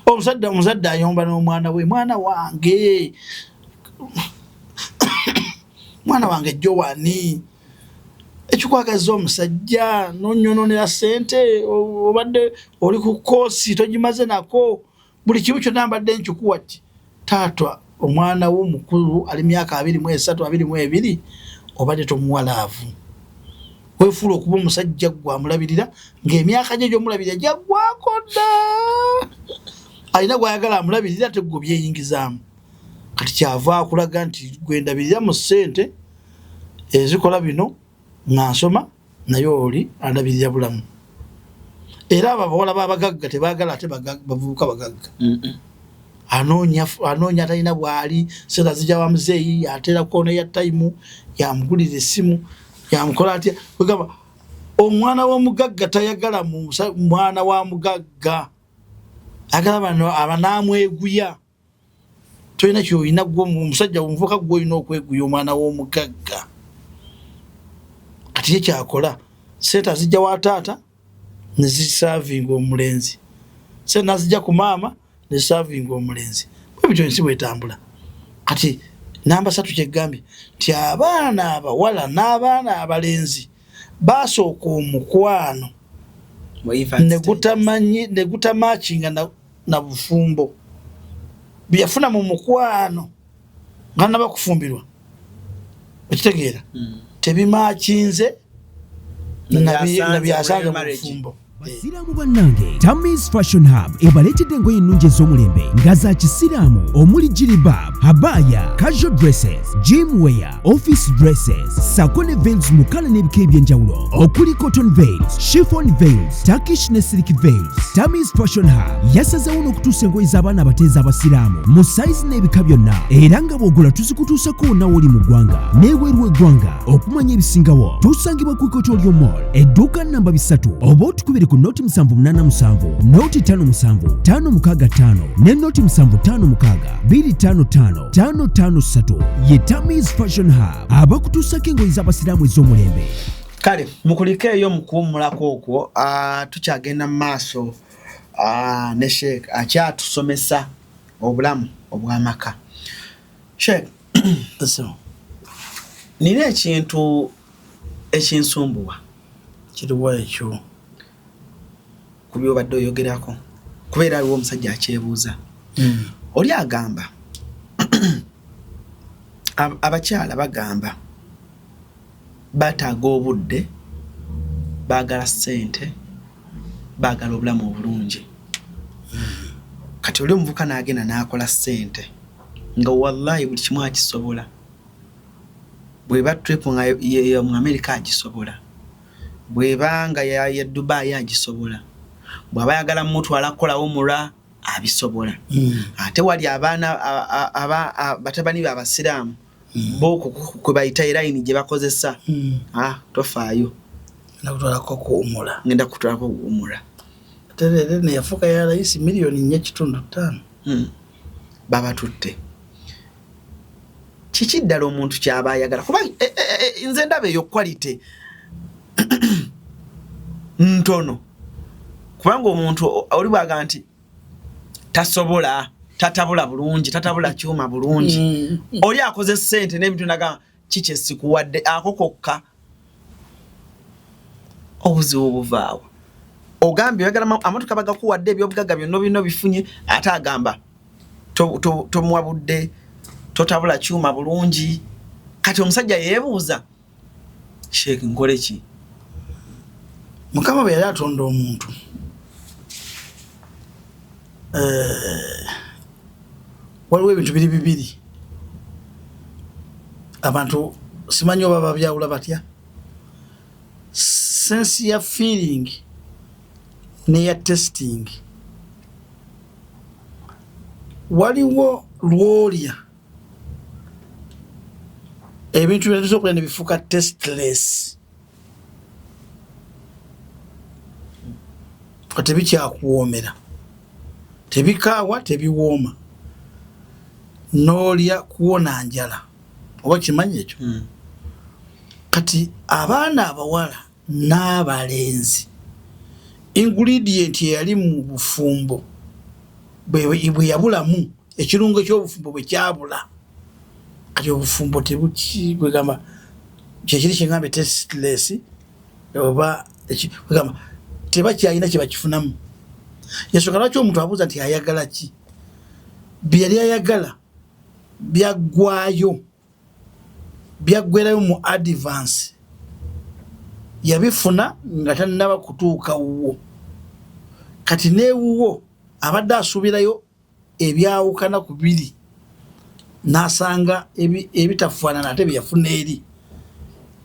omuzadde ayomba n'omwana we mwana wange Joani ekikwagaza omusajja nonyononera sente obadde oli ku koosi togimaze nako buli kimu kyonna mbadde nkikuwa ti taatwa omwana wo mukulu ali myaka 23 22 obadde tomuwalaavu wefuula okuba omusajja gwamulabirira ng'emyaka gye gyomulabirira jaggwako dda alina gwayagala amulabirira tegwo byeyingizaamu kati kyava akulaga nti gwendabirira mu ssente ezikola bino nga nsoma naye oli alabirira bulamu era abawala babagagga tebaagala ate bavubuka bagagga anoonya talina bwali sente zijja wa muzeeyi yateera koona ya tayimu yamugulira essimu yamukola atya wegamba omwana w'omugagga tayagala mwana wa mugagga agala bano abanamweguya tolina kyoyina gwe omusajja omuvuka gwolina okweguya omwana w'omugagga kati ye kyakola sente azijja wa taata nezisavinga omulenzi sente nazijja ku maama nezisavinga omulenzi bwebityo ensi bwetambula kati namba 3 kyegambye nti abaana abawala n'abaana abalenzi basooka omukwano negutamakinga na bufumbo byafuna mu mukwano nga nabakufumbirwa okitegeera tebimakinze nabyasange mu bufumbo Basiraamu bannange, Tammy's Fashion Hub ebaletedde engoye ennungi ez'omulembe nga za kisiraamu omuli jilbab, habaya, casual dresses, gym wear, office dresses, sako ne veils mu kkala n'ebika eby'enjawulo okuli cotton veils, chiffon veils, Turkish ne silk veils. Tammy's Fashion Hub yasazeewo n'okutuusa engoye z'abaana abateezi abasiraamu mu sayizi n'ebika byonna era nga bw'ogula tuzikutuusako wonna w'oli mu ggwanga n'ebweru w'eggwanga. Okumanya ebisingawo tusangibwa ku Equatorial Mall edduuka namba 3 oba otukubire ku noti 787 noti 57 565 ne noti 756 255 553 ye Tammy's Fashion Hub abakutuusako engoye z'abasiraamu ez'omulembe. Kale mukulikeeyo mukuwummulako okwo tukyagenda mu maaso ne Sheikh akyatusomesa obulamu obw'amaka. Sheikh nina ekintu ekinsumbuwa kiriwa ekyo ku byobadde oyogerako kubeera aliwo omusajja akyebuuza. Oli agamba abakyala bagamba bataaga obudde, baagala ssente, baagala obulamu obulungi. Kati oli omuvuka n'agenda n'akola ssente nga wallahi buli kimu akisobola. Bweba tripu nga ya mu America agisobola, bweba nga ya Dubai agisobola, bwaba yagala mutwala kolawo mura abisobola. Ate wali abaana batabani b'abasiraamu boko kwe bayita line gye bakozesa tofaayo nakutwalako kuwummula. Ngenda kutwalako kuwummula. Terere ne yafuka ya rais milioni 4.5 baba tutte. Kiki ddala omuntu kyaba ayagala kuba nze ndaba eyo quality ntono kubanga omuntu oli bwaga nti tasobola tatabula bulungi tatabula kyuma bulungi oli akoze ssente n'ebintu naga kiki esikuwadde akokokka obuzibu obuvaawo ogambye oyagala amatuka bagakuwadde ebyobugagga byonna bino bifunye ate agamba tomuwabudde totabula kyuma bulungi. Kati omusajja yeebuuza Sheikh nkole ki? Mukama bwe yali atonda omuntu waliwo ebintu bibiri abantu simanyi oba babyawula batya, sense ya feeling neya testing. Waliwo lwolya ebintu byatusa okulya ne bifuuka testless, tebikyakuwoomera, tebikaawa, tebiwooma, n'olya kuwona njala. Oba kimanyi ekyo? Kati abaana abawala n'abalenzi ingredient eyali mu bufumbo bwe yabulamu, ekirungo ky'obufumbo bwe kyabula, kati obufumbo tebukigamba kyekiri kyengambe tasteless oba ekigamba tebakyalina kye bakifunamu. Yasooka lwaki omuntu abuuza nti ayagala ki? Byali ayagala byaggwayo, byaggwerayo mu advance, yabifuna nga tannaba kutuuka wuwo. Kati neewuwo abadde asuubirayo ebyawukana ku biri n'asanga ebitafaanana ate byeyafuna eri,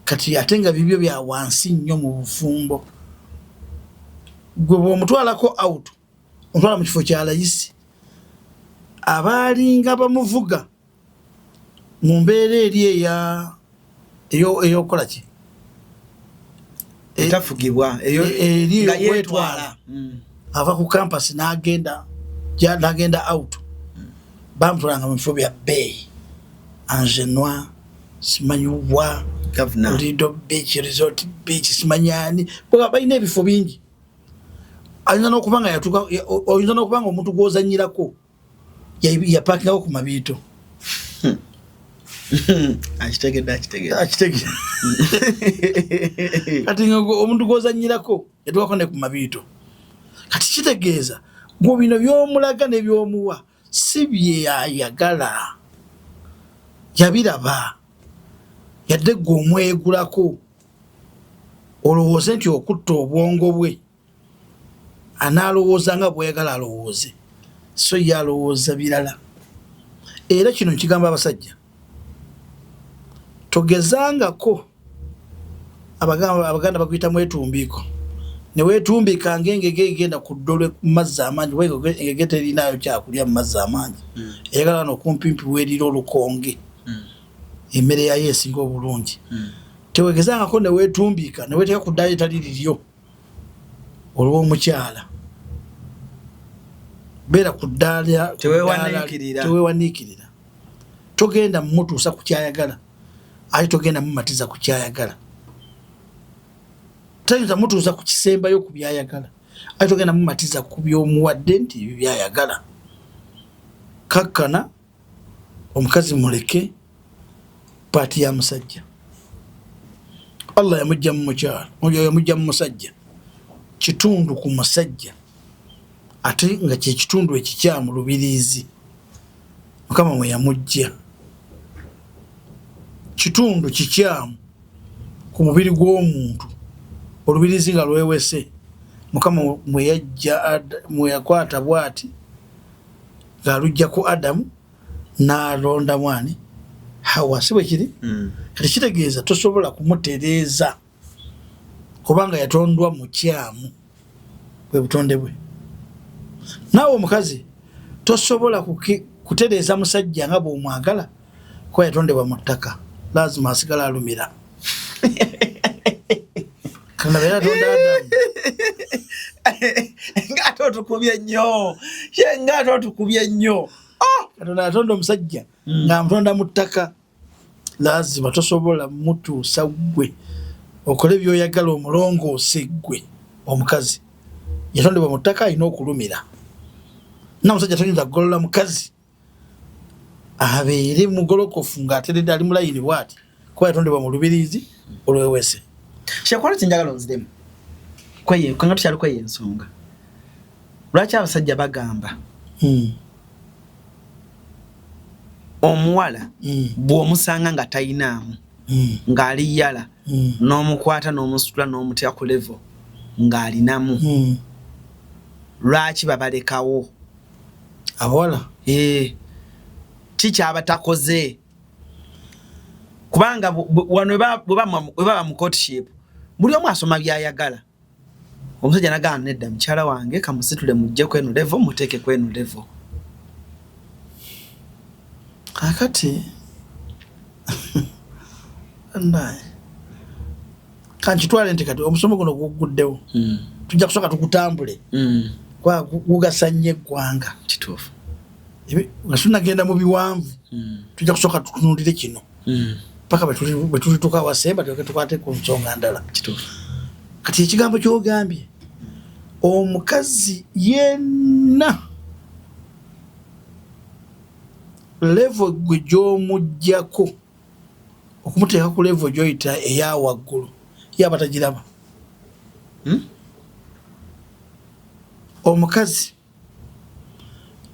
kati ate nga bibyo bya wansi nnyo mu bufumbo. Gwe bw'omutwalako out omutwala mu kifo kya layisi, abaalinga bamuvuga mu mbeera eri ey'okukola ki etafugibwa eyo nga yeetwala, ava ku campus n'agenda out, bamutwalanga mu bifo bya bbeeyi, Angenois, simanyi wa Lido Beach, Resort Beach, simanyi ani, balina ebifo bingi. Ayinza n'okuba nga yatuuka, oyinza n'okuba nga omuntu gw'ozannyirako yapaakingako ku mabiito. Akitegedde. Kati omuntu gw'ozannyirako yatuukako ne ku mabiito. Kati kitegeeza gwe bino by'omulaga ne by'omuwa si bye ayagala, yabiraba, yadde gwe omwegulako olowooze nti okutta obwongo bwe analowooza nga bweyagala alowooze so yalowooza birala. Era kino nkigamba abasajja togezangako abaganda bakuyita mwetumbiko ne wetumbika ngengege igenda kuddolwe ku mazzi amangi engege terinayo kyakulya mu mazzi amangi eyagala nokumpimpi werira olukonge emmere yayo esinga obulungi tewegezangako ne wetumbika ne weteeka ku ddaala etali liryo olw'omukyala beera ku ddaala tewewaniikirira togenda mumutuusa ku kyayagala ate togenda mumatiza ku kyayagala tayinza mutuusa ku kisembayo ku byayagala ate togenda mumatiza ku by'omuwadde nti ebyo byayagala. Kakkana omukazi muleke paati ya musajja. Allah yamujja mu mukyala yamujja mu musajja kitundu ku musajja ate nga kye kitundu ekikyamu lubiriizi Mukama mwe yamujja kitundu kikyamu ku mubiri gw'omuntu olubiriizi nga lwewese Mukama mwe yajja mwe yakwata bwati ng'alujja ku Adamu n'alonda mwani Hawa si bwe kiri kati kitegeeza tosobola kumutereeza kubanga yatondwa mu kyamu bwe butonde bwe. Naawe omukazi tosobola kutereeza musajja nga bw'omwagala kuba yatondebwa mu ttaka lazima asigala alumira. Kana beera tonda Adamu ng'ate otukubye nnyo Katonda atonda omusajja ng'amutonda mu ttaka lazima tosobola mutuusa gwe okole by'oyagala omulongoose gwe omukazi yatondebwa mu ttaka alina okulumira. Namusajja toyinza kugolola mukazi abeere mugolokofu ng'ateredde ali mulayini bw'ati kuba yatondebwa mu lubiriizi olwewese. Kyekola kyenjagala onziremu kwanga tukyali kweyo ensonga lwaki abasajja bagamba omuwala bw'omusanga nga tayinaamu ng'ali yala n'omukwata n'omusitula n'omutya ku levo ng'alinamu lwaki babalekawo abawala kikyabatakoze kubanga wano bwe baba mu courtship buli omu asoma byayagala. Omusajja nagamba nedda mukyala wange kamusitule mujje kweno levo muteeke kweno levo. Kakati ndaye kanchitwale nti kati omusomo guno guguddewo tujja kusooka tukutambule kwa gugasanye eggwanga kituufu nga tunagenda mu biwanvu tujja kusooka tutunulire kino paka bwe tulituuka awasemba tukwate ku nsonga ndala kituufu. Kati ekigambo ky'ogambye omukazi yenna level gwe gy'omuggyako okumuteeka ku level gy'oyita eya waggulu yaba tagiraba. Omukazi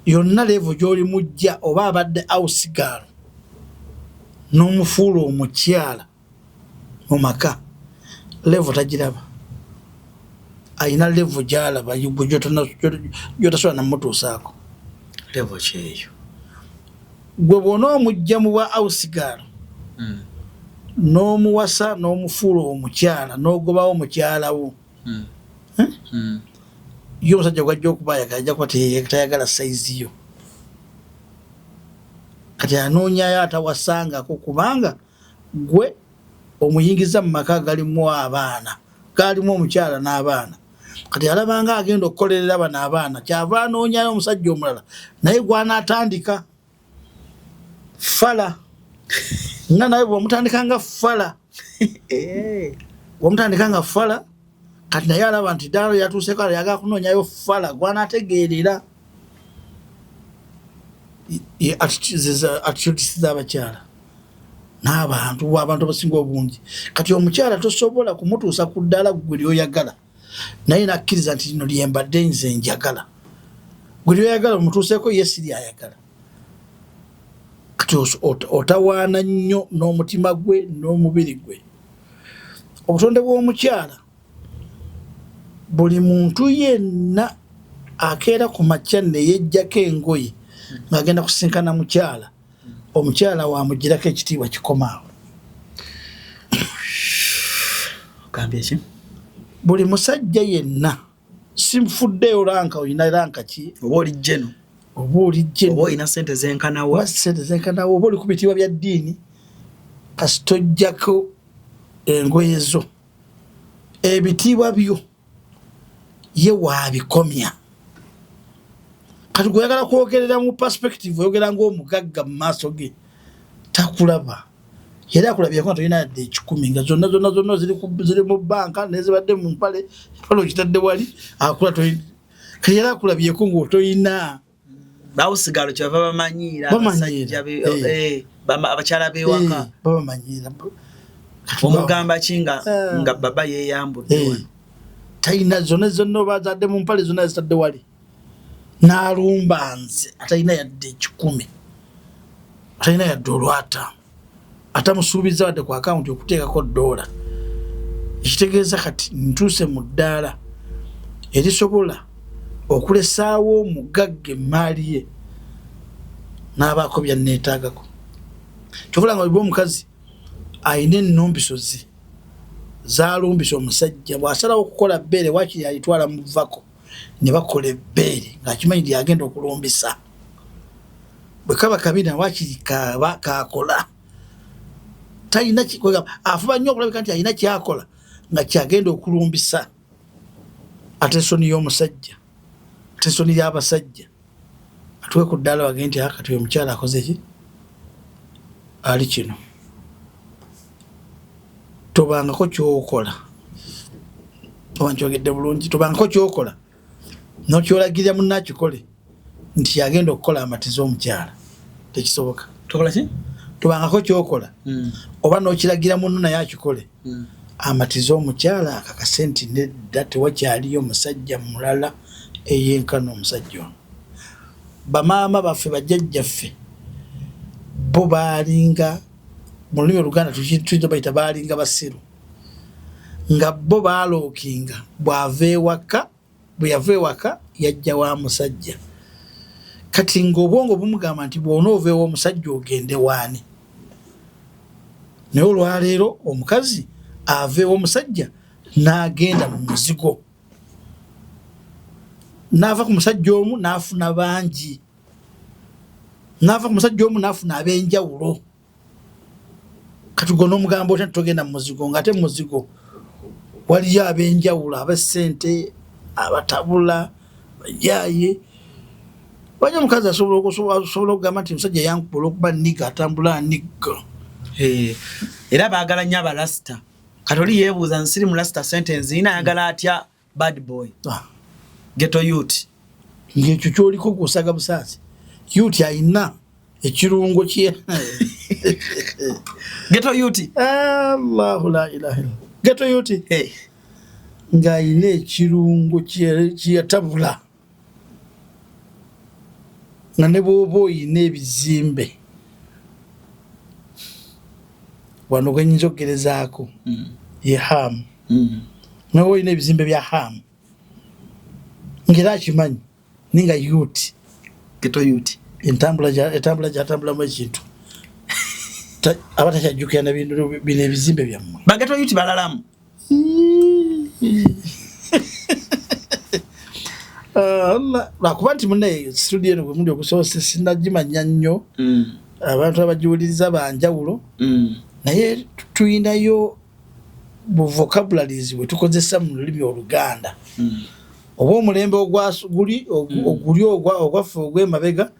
yonna level gy'oli mujja oba abadde awusigaalo n'omufuula omukyala mu maka level tagiraba ayina level gy'alaba gy'otasobola namutuusaako level kyeyo. Gwe bw'ona omujja mu bwa awusigaalo n'omuwasa n'omufuula omukyala n'ogobawo mukyala wo ye omusajja gwajja okuba ayagala ajja kuba tayagala sayizi yo kati anoonyayo atawasangako kubanga gwe omuyingiza mu maka galimu abaana galimu omukyala n'abaana kati alabanga agenda okukolerera bano abaana kyava anoonyayo omusajja omulala naye gw'anaatandika fala nga naye bw'omutandika nga fala kati naye alaba nti ddala yatuuseko yagala kunoonyayo fala gwanaategeerera attitudes z'abakyala n'abantu abasinga obungi. Kati omukyala tosobola kumutuusa ku ddala gwe ly'oyagala naye nakkiriza nti lino lyembadde nze njagala gwe ly'oyagala omutuuseeko ye si lyayagala. Kati otawaana nnyo n'omutima gwe n'omubiri gwe. Obutonde bw'omukyala buli muntu yenna akeera ku makya ne yejjako engoye ng'agenda kusinkana mukyala, omukyala wamugirako ekitiibwa kikomaawo. Buli musajja yenna simufuddeyo ranka, olina ranka ki? Oba oli jeno, oba oli jeno, oba olina ssente zenkanawo, oba oli ku bitiibwa bya ddiini, kasi tojjako engoye zo. Ebitiibwa byo ye waabikomya. Kati gweyagala kwogerera mu perspective oyogera ng'omugagga mu maaso ge, takulaba. Era akulabyeko nga tolina yadde 10 nga zonna ziri mu banka nezibadde mu mpale okitadde wali akula tolina. Kati era akulabyeko ng'otoyina. Bawusigalo kyava bamanyiira abasajja abakyala b'ewaka. Babamanyiira. Omugamba ki nga baba yeeyambudde wano. Talina zonna bazadde mu mpale zonna zitadde wali. N'alumba nze atalina yadde 10. Atalina yadde olwata. Atamusuubiza wadde ku akawunti okuteekako $. Ekitegeeza kati ntuuse mu ddaala erisobola okulesaawo omugagga emmaali ye n'abaako byanneetaagako. Kyovula nga oliba omukazi ayina ennumbiso ze zaalumbisa omusajja, bw'asalawo okukola bbeere waakiri alitwala mu vako ne bakola ebbeere ng'akimanyi lyagenda okulumbisa. Bwe kaba kabina waakiri kaakola. Talina afuba nnyo okulabika nti alina kyakola nga kyagenda okulumbisa. Ate ensoni y'omusajja, ate ensoni y'abasajja, atuwe ku ddaala wage nti kati oyo mukyala akoze ki? Ali kino. Tobangako kyokola. Oba nkyogedde bulungi. Tobangako kyokola n'okyolagirira munnakikole nti yagenda okukola amatiza omukyala. Tekisoboka. Tokola ki? Tobangako kyokola oba n'okiragira munno naye akikole amatiza omukyala akakase nti nedda tewakyaliyo musajja mulala eyenkana omusajja ono. Bamaama baffe bajjajjaffe bo baalinga, mu lulimi Oluganda tuyinza bayita baalinga basiru, nga bo baalookinga bwe yava ewaka yajja wa musajja. Kati ng'obwongo bumugamba nti bw'onoova ew'omusajja ogende waani. Naye olwaleero omukazi ava ew'omusajja n'agenda mu muzigo. N'ava ku musajja omu n'afuna bangi. N'ava ku musajja omu n'afuna ab'enjawulo. Kati gwe n'omugamba otya togenda mu muzigo, ng'ate mu muzigo waliyo ab'enjawulo, ab'essente, abatabula, bajaaye. Wajja omukazi asobola okugamba nti omusajja yankuba olw'okuba nniga atambula nniga. Era baagala nnyo abalasita. Kati oli yeebuuza nsiri mu lasita sentence ina ayagala atya bad boy. Ghetto youth. Ng'ekyo ky'oliko gw'osaga busaasi. Youth ayina ekirungo kye. Ghetto youth. Allahu la ilaha illa. Ghetto youth. Ng'ayina ekirungo kyeyatabula. Nga ne bw'oba oyina ebizimbe wano gwenyinza okugerezaako ye Hamu. Nawe oyina ebizimbe bya Hamu ng'era akimanyi ninga youth. Ghetto youth. Entambula gy'atambulamu ekintu aba takyajjukira na bino ebizimbe byammwe. Ba ghetto youth balalamu. Lwakuba nti munne studio eno bwe muli okusoose sinagimanya nnyo, abantu abagiwuliriza banjawulo, naye tuyinayo bu vocabularies bwe tukozesa mu lulimi Oluganda. Oba omulembe oguli ogwaffe ogw'emabega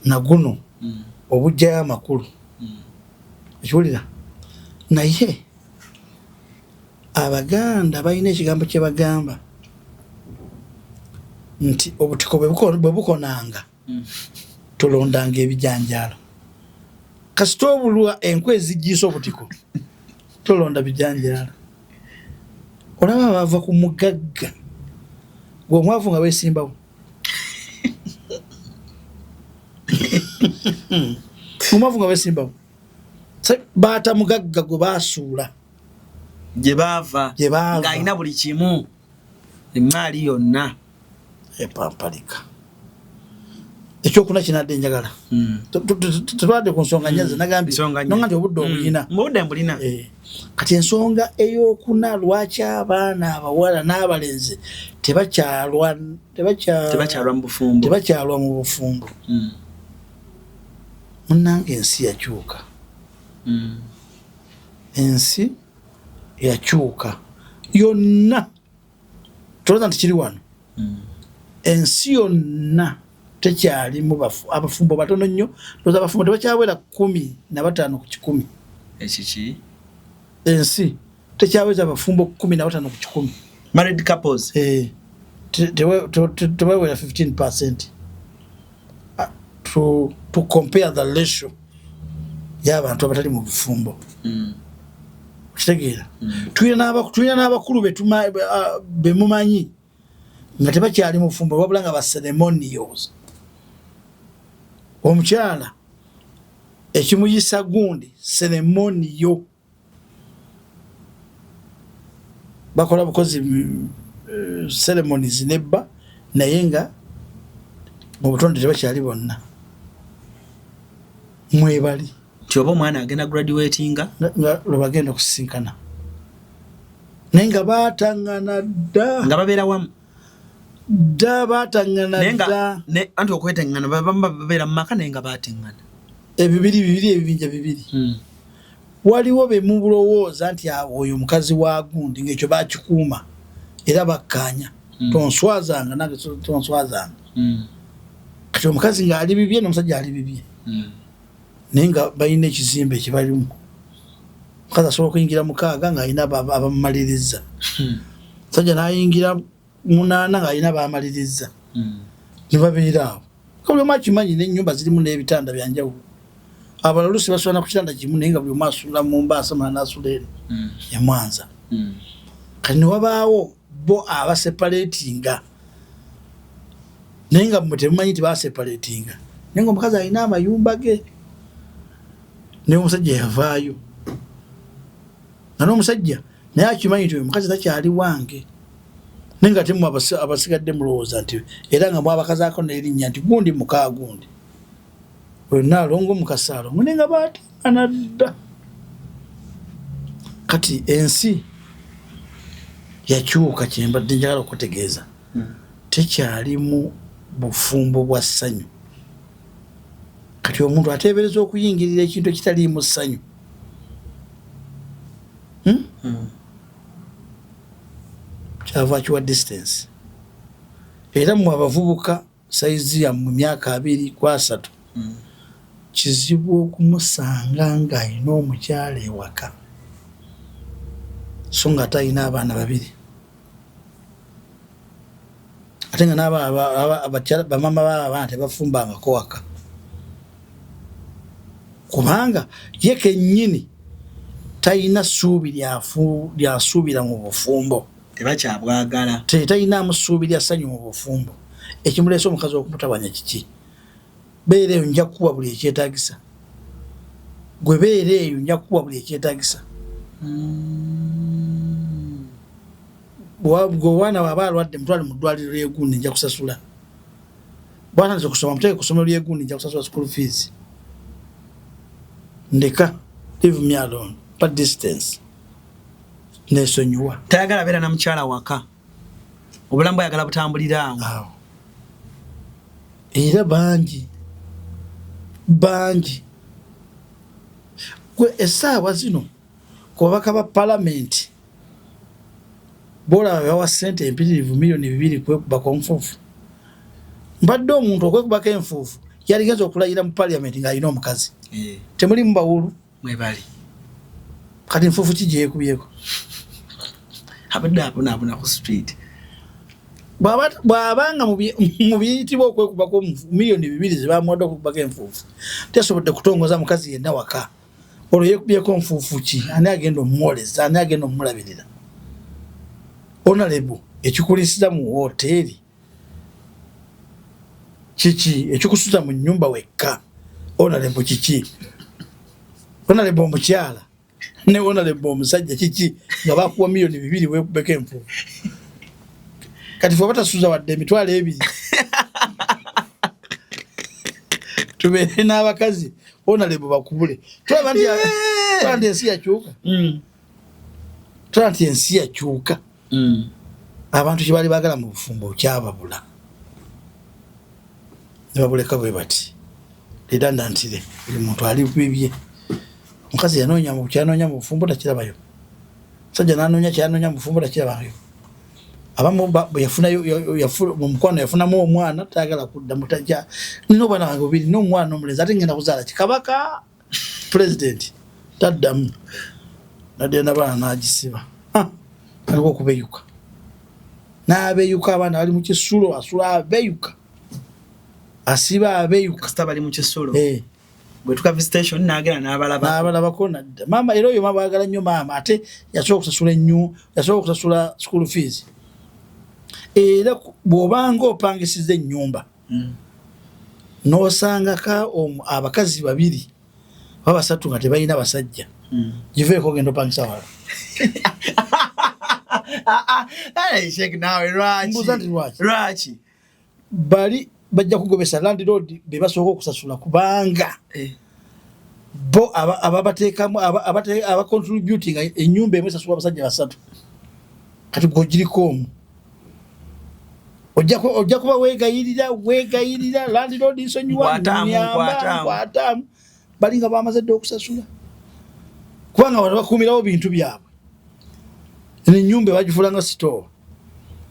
na guno obujjayo amakulu. Ekiwulira? Naye Abaganda balina ekigambo kye bagamba nti obutiko bwe bukonanga tulondanga ebijanjaalo. Kasita obulwa enkwe ezijjiisa obutiko tulonda bijanjaalo. Olaba bava ku mugagga gwe omwavu nga weesimbawo. Omwavu nga weesimbawo baata mugagga gwe baasuula gye baava ng'alina buli kimu emmaali yonna. epampalika ekyokuna kinadde njagala tutwadde ku nsonga nyaze nagambye nonga nti obudde obulina kati ensonga eyokuna lwaki abaana abawala n'abalenzi tebakyalwa mu bufumbo munnange ensi yakyuka ensi yakyuka yonna tolooza nti kiri wano ensi yonna tekyalimu abafumbo batono nnyo looza abafumbo tebakyawera 15 ku 100 ekiki ensi tekyaweza abafumbo 15 ku 100 married couples tewewera 15% to compare the ratio y'abantu abatali mu bufumbo kitegeera tulina n'abakulu bemumanyi nga tebakyali mu bufumbo wabula nga ba ceremonials omukyala ekimuyisa gundi ceremonial bakola bukozi ceremonies nebba naye nga mu butonde tebakyali bonna mwebali tioba omwana agenda graduatinga nga lwebagenda okusisinkana naye nga baatangana dda nga babeera wamu dda baatangana dda anti okwetangana babeera mu maka naye nga baatengana ebibiri ebibinja bibiri waliwo bemubulowooza nti oyo omukazi wa gundi ngaekyo bakikuuma era bakkaanya tonswazanga nange tonswazanga kati omukazi ng'ali bibye n'omusajja ali bibye naye nga balina ekizimbe ekibalimu omukazi asobola okuyingira 6 ng'alina abamumaliriza omusajja n'ayingira 8 ng'alina abamaliriza ne babeera awo buli omu akimanyi n'ennyumba zirimu n'ebitanda byanjawulo abalala oluusi basula ku kitanda kimu naye nga buli omu asula mu Mbaasa mala n'asula eri e Mwanza kati ne wabaawo bo abaseparatinga naye nga mmwe temumanyi nti baseparatinga naye nga omukazi alina amayumba ge naye omusajja yavaayo nga n'omusajja naye akimanyi nti oyo omukazi takyali wange naye nga temu abasigadde mulowooza nti era nga mwabakazaako n'erinnya nti gundi mukaa gundi oyo naalongo mukasaalo naye nga baatangana dda kati ensi yakyuka kyembadde njagala okutegeeza tekyalimu bufumbo bwa ssanyu kati omuntu ateebereza okuyingirira ekintu ekitaliimu ssanyu kyava kiwa distance era mmwe abavubuka saizi yammwe myaka 2 ku 3 kizibu okumusanga ng'alina omukyala ewaka so nga talina abaana 2 ate nga bamama b'abaana tebafumbangako waka kubanga ye kennyini talina ssuubi lyasuubira mu bufumbo tebakyabwagala talina ssuubi lyassanyu mu bufumbo ekimuleese omukazi okumutabanya kiki beera eyo nja kukuwa buli ekyetaagisa gwe beera eyo nja kukuwa buli ekyetaagisa gwe omwana waaba alwadde mutwale mu ddwaliro ly'egundi nja kusasula bwatandise kusoma muteeke ku ssomero ly'egundi nja kusasula school fees ndeka leave me alone pa distance nesonyiwa tayagala beera na mukyala waka obulamu bwayagala butambulira awo era bangi gwe essaawa zino ku babaka ba palamenti boolaba bawa ssente empitirivu miliyoni 2 kwekubako nfuufu mbadde omuntu okwekubako enfuufu yaligenza okulayira mu paliamenti ng'alina omukazi temulimu bawulu mwebali kati nfuufu ki gyekubyeko abadde abonaabona ku street bw'abanga mu biyitibwa okwekubako miliyoni 2 zebamuwadde okukubako enfuufu tesobodde kutongoza mukazi yenna waka olwo yekubyeko nfuufu ki ani agenda omumwoleza ani agenda omumulabirira onalebo ekikulisiza mu woteeri kiki ekikusuza mu nnyumba wekka onalebo kiki onalebo omukyala ne onalebo omusajja kiki nga bakuwa miliyoni 2 wekubeko enfuufu kati fwe batasuza wadde emitwalo 2 tubeere n'abakazi onalebo bakubule tulaba nti ensi yakyuka tulaba nti ensi yakyuka abantu kyebaali baagala mu bufumbo kyababula ne babuleka bwe bati redundantire buli muntu ali bibye omukazi yanoonya mu bufumbo takirabayo sajja nanoonya kyanoonya mu bufumbo takirabayo abamu yafunayo mu mukwano yafunamu omwana tayagala kudda mutajja nina obwana wange bubiri n'omwana omulenzi ate ngenda kuzaala kikabaka president taddamu nadde n'abaana n'agisiba aliko okubeyuka n'abeyuka abaana bali mu kisulo asula abeyuka asiba abeyuka kasita bali mu kisulo bwe tuka visitation n'agenda n'abalabako nadda maama era oyo mabaagala nnyo maama ate yasobola okusasula school fees era bw'obanga opangisiza ennyumba n'osangaka abakazi 2 oba 3 nga tebalina basajja giveeko ogenda opangisa wala mbuuza nti lwaki bali bajja kugobesa landlord be basooka okusasula kubanga bo ababateekamu abacontributinga ennyumba emu esasula abasajja 3 kati gogiriko omu ojja kuba weegayirira landlord nsonyiwa nkwatamu bali nga bamaze dde okusasula kubanga abantu bakuumirawo bintu byabwe ennyumba bagifulanga sitoowa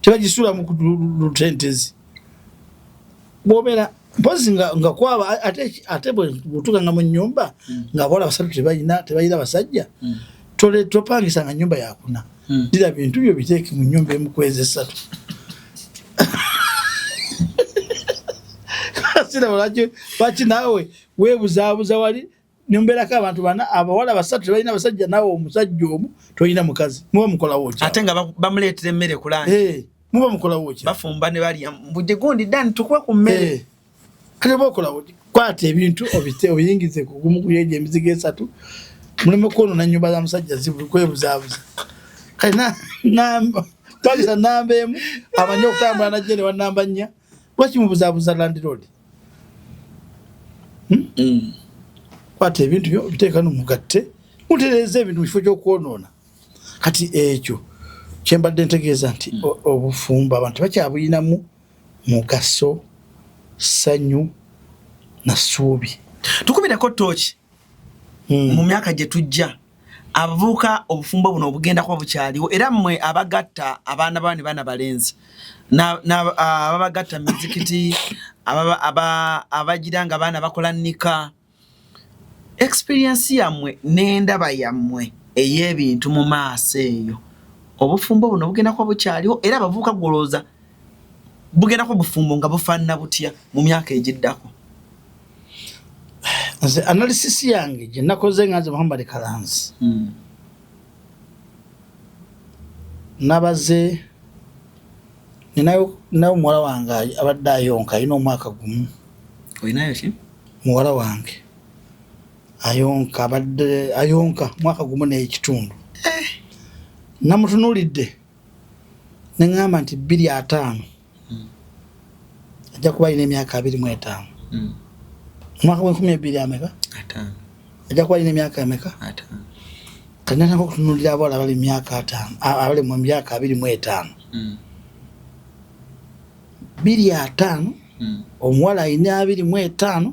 tebagisula mu lutentezi bw'obeera mpozi nga kwaba ate bwetuukanga mu nnyumba nga bawala 3 tebalina basajja topangisa nga nnyumba yakuna dira bintu byo biteeke mu nnyumba emu kwezi 3 lwaki naawe weebuzaabuza wali nimbeerako abantu 4 abawala 3 tebalina basajja naawe omusajja omu tolina mukazi muba mukolawo ki ate nga bamuleetera emmere ku langi muba mukolawo ki bafumba ne balya mbudde gundi dani tukuba ku mmere kati bokolawo ki kwata ebintu obiyingize ku gumu kuyeja emizigo 3 muleme kwonoona nnyumba za musajja zibuli kwebuzaabuza kati twagisa namba emu amanyi okutambula najje ne wanamba 4 lwaki mubuzaabuza landlord kwata ebintu byo biteeka nomugatte mutereeza ebintu mu kifo ky'okwonoona kati ekyo kyembadde ntegeeza nti obufumbo abantu bakyabuyinamu mugaso ssanyu na ssuubi tukubireko tooki mu myaka gye tujja abavubuka obufumbo buno obugenda kuba bukyaliwo era mmwe abagatta abaana bane bana balenzi ababagatta mizikiti abagira nga baana bakola nnika experience yammwe n'endaba yammwe ey'ebintu mu maaso eyo obufumbo buno bugenda kuba bukyaliwo era abavubuka golooza bugenda kuba bufumbo nga bufaanana butya mu myaka egiddako nze analysis yange gye nakoze nga nze Muhammad Kalanzi nabaze ninayo muwala wange abadde ayonka alina omwaka gumu olinayo ki muwala wange ayonka abadde ayonka mwaka gumu n'ekitundu namutunuulidde ne ŋŋamba nti 25 ajja kuba alina emyaka 25 mwaka w'12 ameka ajja kuba alina emyaka ameka kati natandika okutunuulira abawala abali myaka 5 abali mu myaka 25 25 omuwala alina 25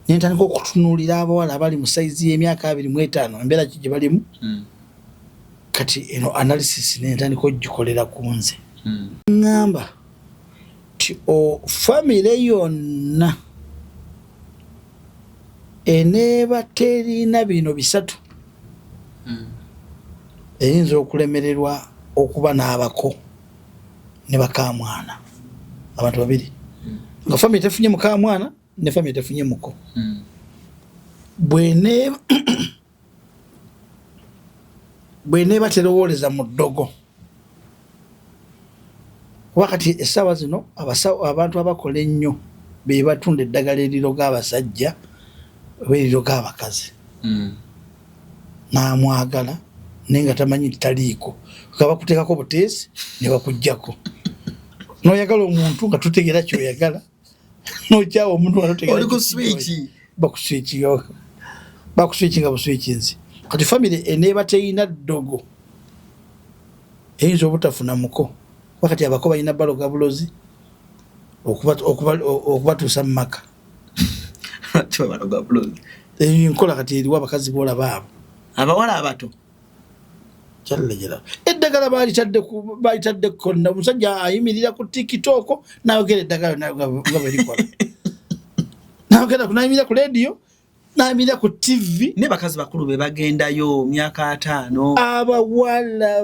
nentandika okutunuulira abawala abali mu saizi y'emyaka 25 embeera ki gye balimu kati eno analysis nentandika ogikolera ku nze ŋŋamba ti famire yonna eneeba terina bino 3 eyinza okulemererwa okuba n'abako ne bakamwana abantu 2 nga famire tefunye mukamwana ne famire tefunye muko bweneeba terowooleza mu ddogo wakati essaawa zino abantu abakola ennyo be batunda eddagala eriroga abasajja oba eriroga abakazi n'amwagala nenga tamanyi taliiko kaba kuteekako buteesi ne bakuggyako n'oyagala omuntu nga tutegeera kyoyagala n'okyawa omuntu nga tutegeera bakuswikinga buswikinzi kati famire eneeba teyina ddogo eyinza obutafuna muko wakati abako balina baloga bulozi okubatuusa mu maka enkola kati eriwo abakazi boolaba abo abawala abato kyallegera eddagala balitadde konna omusajja ayimirira ku tikitoko nayogera eddagala nga bwerikola nayimirira ku rediyo nayimirira ku tv ne bakazi bakulu be bagendayo myaka 5 abawala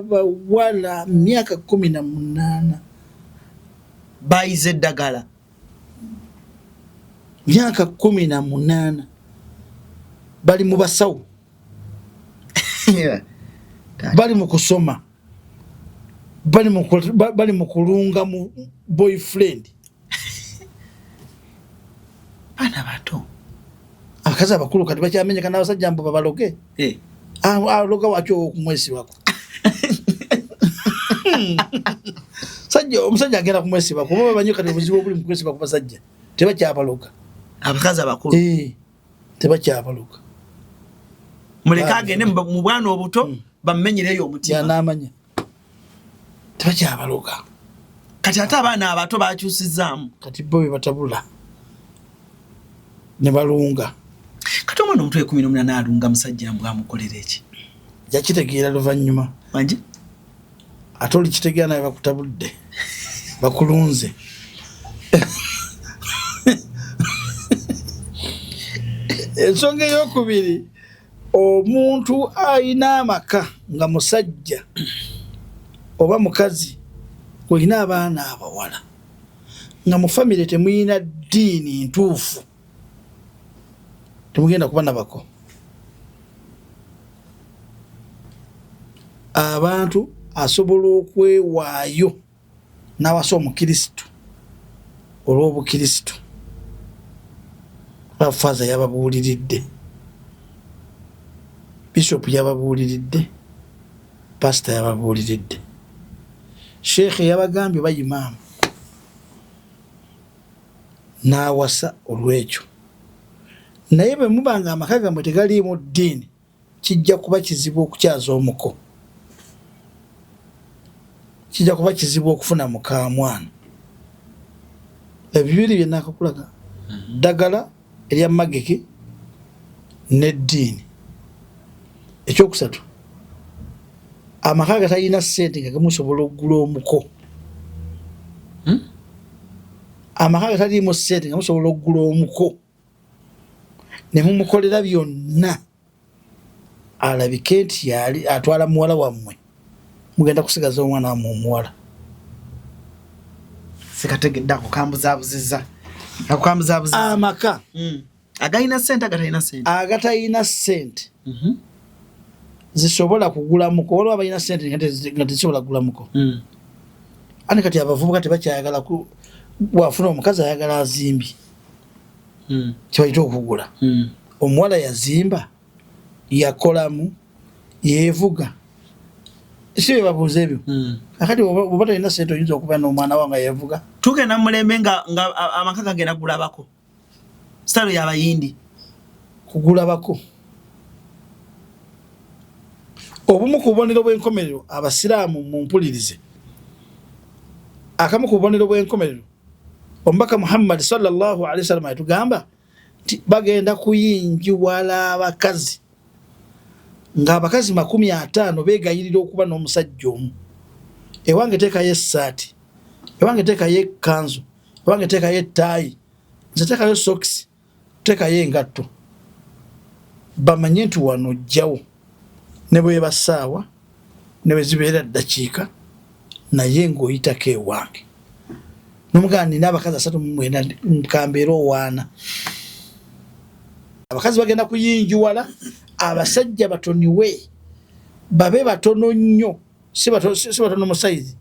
myaka 18 bayize eddagala myaka 18 bali mu basawo bali mu kusoma bali mu kulunga mu boyfriend bana bato abakazi abakulu kati bakyamenyeka n'abasajja mbu babaloge aloga wakyo okumwesibako omusajja agenda kumwesibako oba babanyo kati obuzibu obuli mu kwesiba ku basajja tebakyabaloga abakazi abakulu tebakyabaloga muleka agende mu bwana obuto bamenyereyo omutima yanamanya tebakyabaloga kati ate abaana abato bakyusizaamu kati bo bebatabula ne balunga kati omwana omutwe 18 alunga musajja mbwa amukolera eki yakitegeera luvannyuma manji ate olikitegeera naye bakutabudde bakulunze ensonga eyokubiri omuntu ayina amaka nga musajja oba mukazi olina abaana abawala nga mu famire temuyina ddiini ntuufu temugenda kuba nabako abantu asobola okwewaayo n'awasa omukirisitu olw'obukirisitu faaza yababuuliridde bishopu yababuuliridde pasita yababuuliridde sheekhe yabagambye bayimaamu n'awasa olw'ekyo naye bwe mubanga amaka gammwe tegaliimu ddiini kijja kuba kizibu okukyaza omuko kijja kuba kizibu okufuna mukamwana ebibiri bye nakakulaga ddagala erya magiki n'eddiini ekyokusatu amaka gatalina ssente nga gamusobola okugula omuko amaka gataliimu ssente nga musobola okugula omuko ne mumukolera byonna alabike nti yali atwala muwala wammwe mugenda kusigaza omwana wammwe omuwala sikategedde akukambuzaabuziza amaka agalina ssente agatalina ssente zisobola kugula muko waliwo abalina ssente nga tezisobola kugula muko ane kati abavubuka tebakyayagala wafuna omukazi ayagala azimbye kibayita okugula omuwala yazimba yakolamu yevuga si bye babuuza ebyo akati oba talina ssente oyinza okuba n'omwana wa nga yevuga tugenda mulembe nga amaka gagenda kugulabako sitalo y'abayindi kugulabako obumu ku bubonero bw'enkomerero abasiraamu mumpulirize akamu ku bubonero bw'enkomerero omubaka Muhammad sallallahu alaihi wasallam atugamba nti bagenda kuyingiwala abakazi ng'abakazi 50 beegayirira okuba n'omusajja omu ewange teekayo essaati ewange teekayo ekkanzu ewange teekayo ettaayi nze teekayo sokisi teekayo engatto bamanye nti wano jjawo ne bwe basaawa ne bwe zibeera ddakiika naye ng'oyitako ewange nomugamba nina abakazi 39 nkambeera owaana abakazi bagenda kuyingiwala abasajja batoniwe babe batono nnyo si batono mu saizi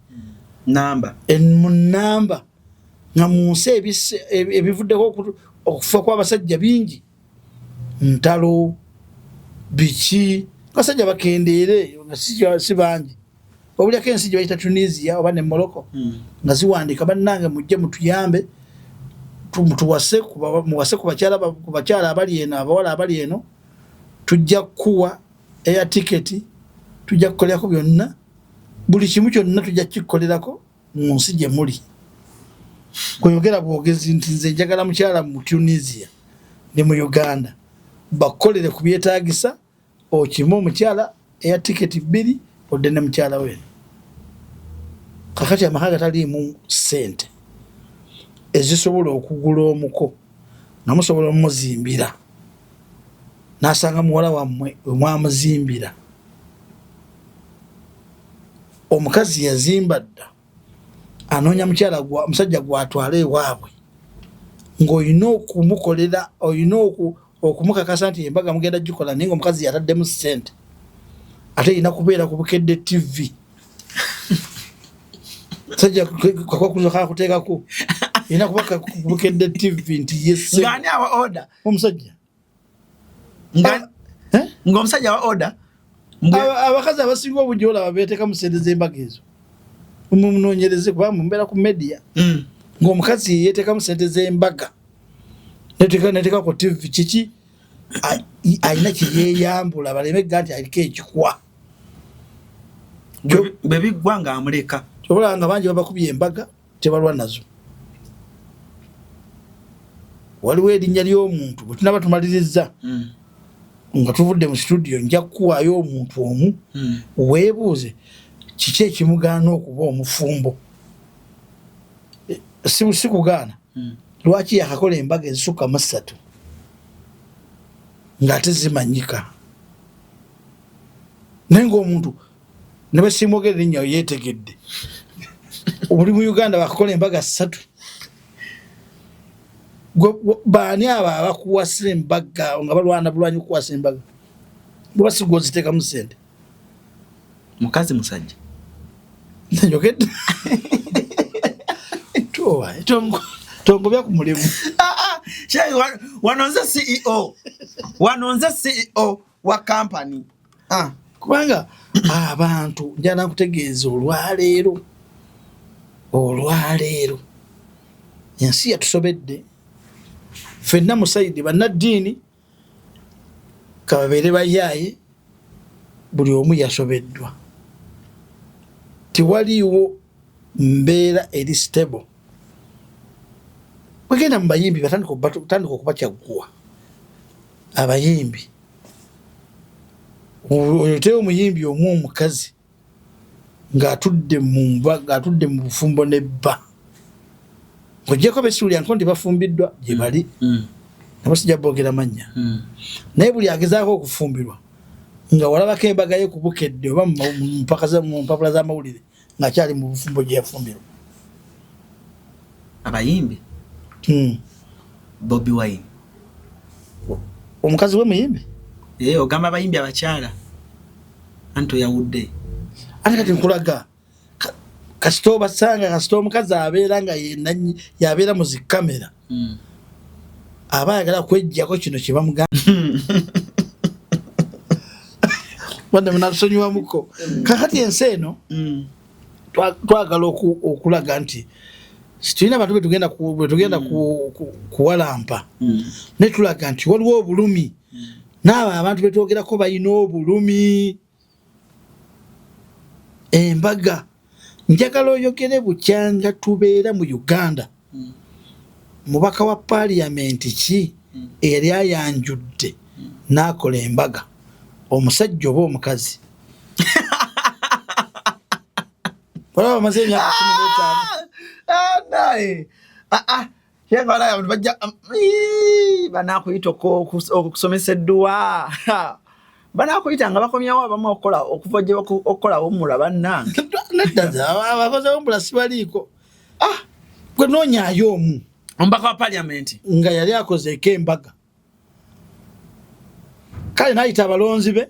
munamba nga mu nsi ebivuddeko okufa kw'abasajja bingi ntalo biki Kasajja bakendeere nga si bangi. Obulyako ensi gye bayita Tunisia oba ne Morocco nga ziwandiika bannange mujje mutuyambe muwase ku bakyala abali eno abawala abali eno tujja kuwa air ticket tujja kukolerako byonna buli kimu kyonna tujja kukikolerako mu nsi gye muli. Kuyogera bwogezi nti nze njagala mukyala mu Tunisia ne mu Uganda bakolere ku byetaagisa okimu omukyala air ticket 2 odde ne mukyala we. Kakati amaka taliimu ssente ezisobola okugula omuko nga musobola omuzimbira n'asanga muwala wammwe mwamuzimbira omukazi yazimba dda anoonya musajja gwatwala ewaabwe ng'olina okumukolera olina okumukakasa nti embaga mugenda gikola naye ng'omukazi yataddemu ssente ate erina kubeera ku bukedde TV sajja kakwakuzo kakuteekako erina kuba ku bukedde TV nti yesse ng'ani awa order omusajja ng'omusajja wa order abakazi abasinga obujja olaba beeteekamu ssente z'embaga ezo mumunoonyereze kuba mumbeera ku media ng'omukazi yeeteekamu ssente z'embaga neteeka ku TV kiki alina kiyeeyambula baleme ga nti aliko ekikwa bwe biggwa ng'amuleka kyobola nga bangi babakubye embaga tebalwa nazo. Waliwo erinnya ly'omuntu bwe tunaba tumaliriza nga tuvudde mu studio nja kukuwaayo omuntu omu weebuuze kiki ekimugaana okuba omufumbo si kugaana lwaki yakakola embaga ezisukka mu 3 ng'ate zimanyika naye ng'omuntu ne bwe simwogera erinnya yeetegedde buli mu Uganda bakakola embaga 3 baani abo abakuwasa embaga nga balwana bulwanyi okuwasa embaga lwasi gwoziteekamu ssente mukazi musajja njogedde tongobya ku mulimu wanonze CEO wa company kubanga abantu njala nkutegeeza olwaleero ensi yatusobedde ffenna musaidi bannaddiini kababeere bayaaye buli omu yasobeddwa tiwaliiwo mbeera eri stable. Wegenda mu bayimbi batandika okubakyaggwa abayimbi oyoteyo omuyimbi omu omukazi ng'atudde mu bufumbo nebba ng'ogyeko besuulyanko nti bafumbiddwa gye bali nabo sijja boogera mannya naye buli agezaako okufumbirwa nga walabako embaga ye ku bukedde oba mu mpapula z'amawulire ng'akyali mu bufumbo gye yafumbirwa. Abayimbi Bobi Wine omukazi we muyimbi ogamba abayimbi abakyala anti oyawudde ate kati nkulaga kasita obasanga kasita omukazi abeera nga yabeera mu zikamera aba ayagala kwejjako kino kye bamugamba wadde munatusonyiwamuko kakati ensi eno twagala okulaga nti situlina abantu betugenda kuwalampa naye tulaga nti waliwo obulumi naabo abantu betwogerako balina obulumi. Embaga njagala oyogere bukyanga tubeera mu Uganda mubaka wa paaliyamenti ki eyali ayanjudde n'akola embaga omusajja oba omukazi olaba bamaze emyaka 15 banakuyita okusomeseddwa banakuyita nga bakomyawo abamu okuva gye okukola womula bannange abakozi womula sibaliiko gwe noonyaayo omu omubaka wa paaliyamenti nga yali akozeeko embaga kale n'ayita abalonzi be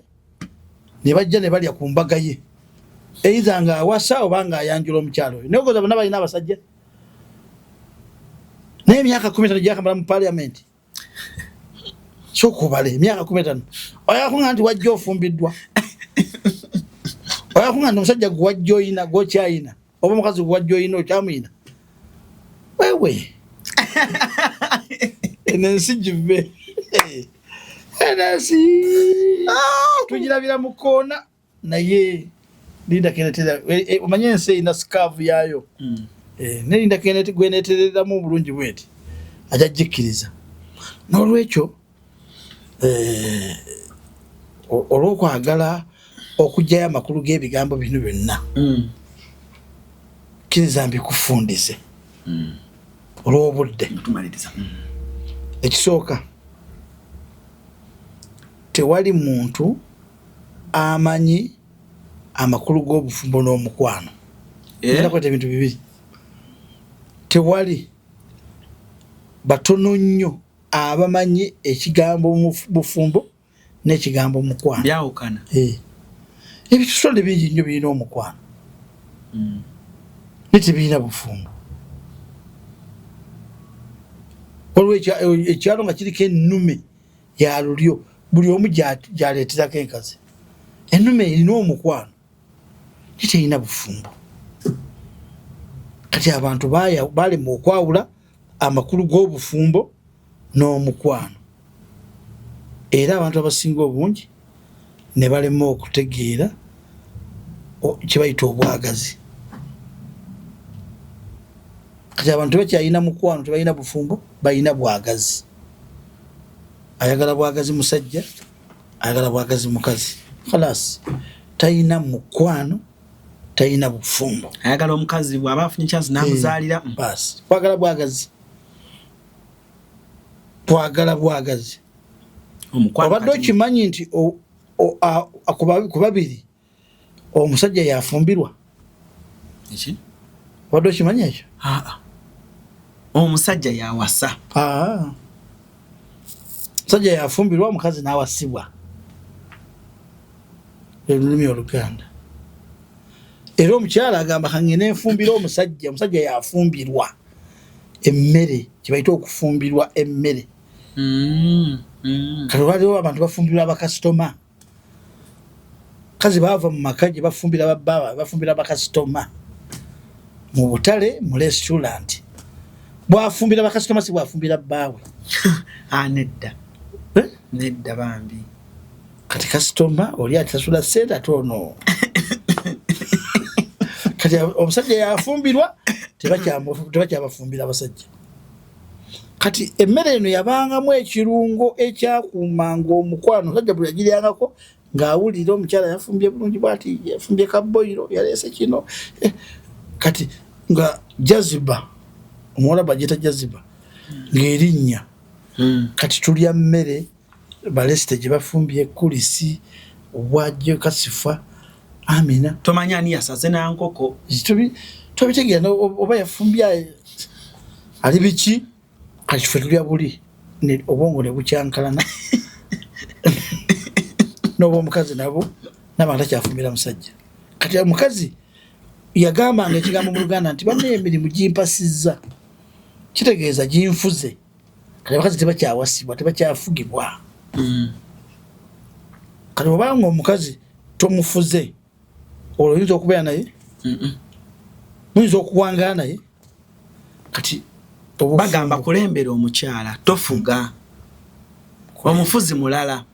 ne bajja ne balya ku mbaga ye eiza nga awasa oba nga ayanjula omukyalo oyo naye ogoza bonna balina abasajja naye emyaka 15 gyakamala mu paaliyamenti sokubale emyaka 15 oyakunga nti wajja ofumbiddwa Bakunga omusajja gwa joina go China oba mukazi gwa joina ochamina wewe enensi jive enensi tujirabira mukona naye linda kenetera omanye nse ina scarf yayo ne linda kenete gweneterera mu bulungi bweti ajajikiriza n'olwekyo olwokwagala okujjayo amakulu g'ebigambo bino byonna kiriza mbikufundize olw'obudde ekisooka tewali muntu amanyi amakulu g'obufumbo n'omukwano era kweta ebintu bibiri tewali batono nnyo abamanyi ekigambo bufumbo n'ekigambo mukwano byawukana ebitusole bingi nnyo birina omukwano netebirina bufumbo waliwo ekyalo nga kiriko ennume ya lulyo buli omu gyaleeterako enkazi ennume erina omukwano neterina bufumbo kati abantu balema okwawula amakulu g'obufumbo n'omukwano era abantu abasinga obungi ne balema okutegeera kyebayita obwagazi kati abantu tebakyalina mukwano tebalina bufumbo balina bwagazi ayagala bwagazi musajja ayagala bwagazi mukazi khalas talina mukwano talina bufumbo ayagala omukazi bw'aba afunye chance n'amuzaalira basi kwagala bwagazi kwagala bwagazi obadde okimanyi nti ku babiri omusajja yafumbirwa obadde okimanyi ekyo omusajja yawasa omusajja yafumbirwa omukazi n'awasibwa olulimi Oluganda era omukyala agamba kangene enfumbira omusajja yafumbirwa emmere kibayita okufumbirwa emmere kati waliwo abantu bafumbirwa abakasitoma kazi bava mu maka gye bafumbira bababa bafumbira abakasitoma mu butale mu restaurant bwafumbira abakasitoma si bwafumbira bbaawe nedda bambi kati kasitoma oli atasula sente atono kati omusajja yafumbirwa tebakyabafumbira abasajja kati emmere eno yabangamu ekirungo ekyakuumanga omukwano omusajja bwe yagiryangako ng'awulira omukyala yafumbye bulungi bwati yafumbye kaboyiro yaleese kino kati nga jaziba omuwala bagiyita jaziba ng'erinnya kati tulya mmere balesite gye bafumbye kulisi obwajjo kasifa amina tomanya ani yasaze nankoko tobitegeera oba yafumbye ali biki kati ffe tulya buli obwongo ne bukyankalana n'oba omukazi nabo n'abantu takyafumbira musajja kati omukazi yagambanga ekigambo mu Luganda nti banne emirimu gimpasizza kitegeeza ginfuze kati abakazi tebakyawasibwa tebakyafugibwa kati obanga omukazi tomufuze olwo oyinza okubeera naye muyinza okuwangala naye kati bagamba kulembera omukyala tofuga omufuzi mulala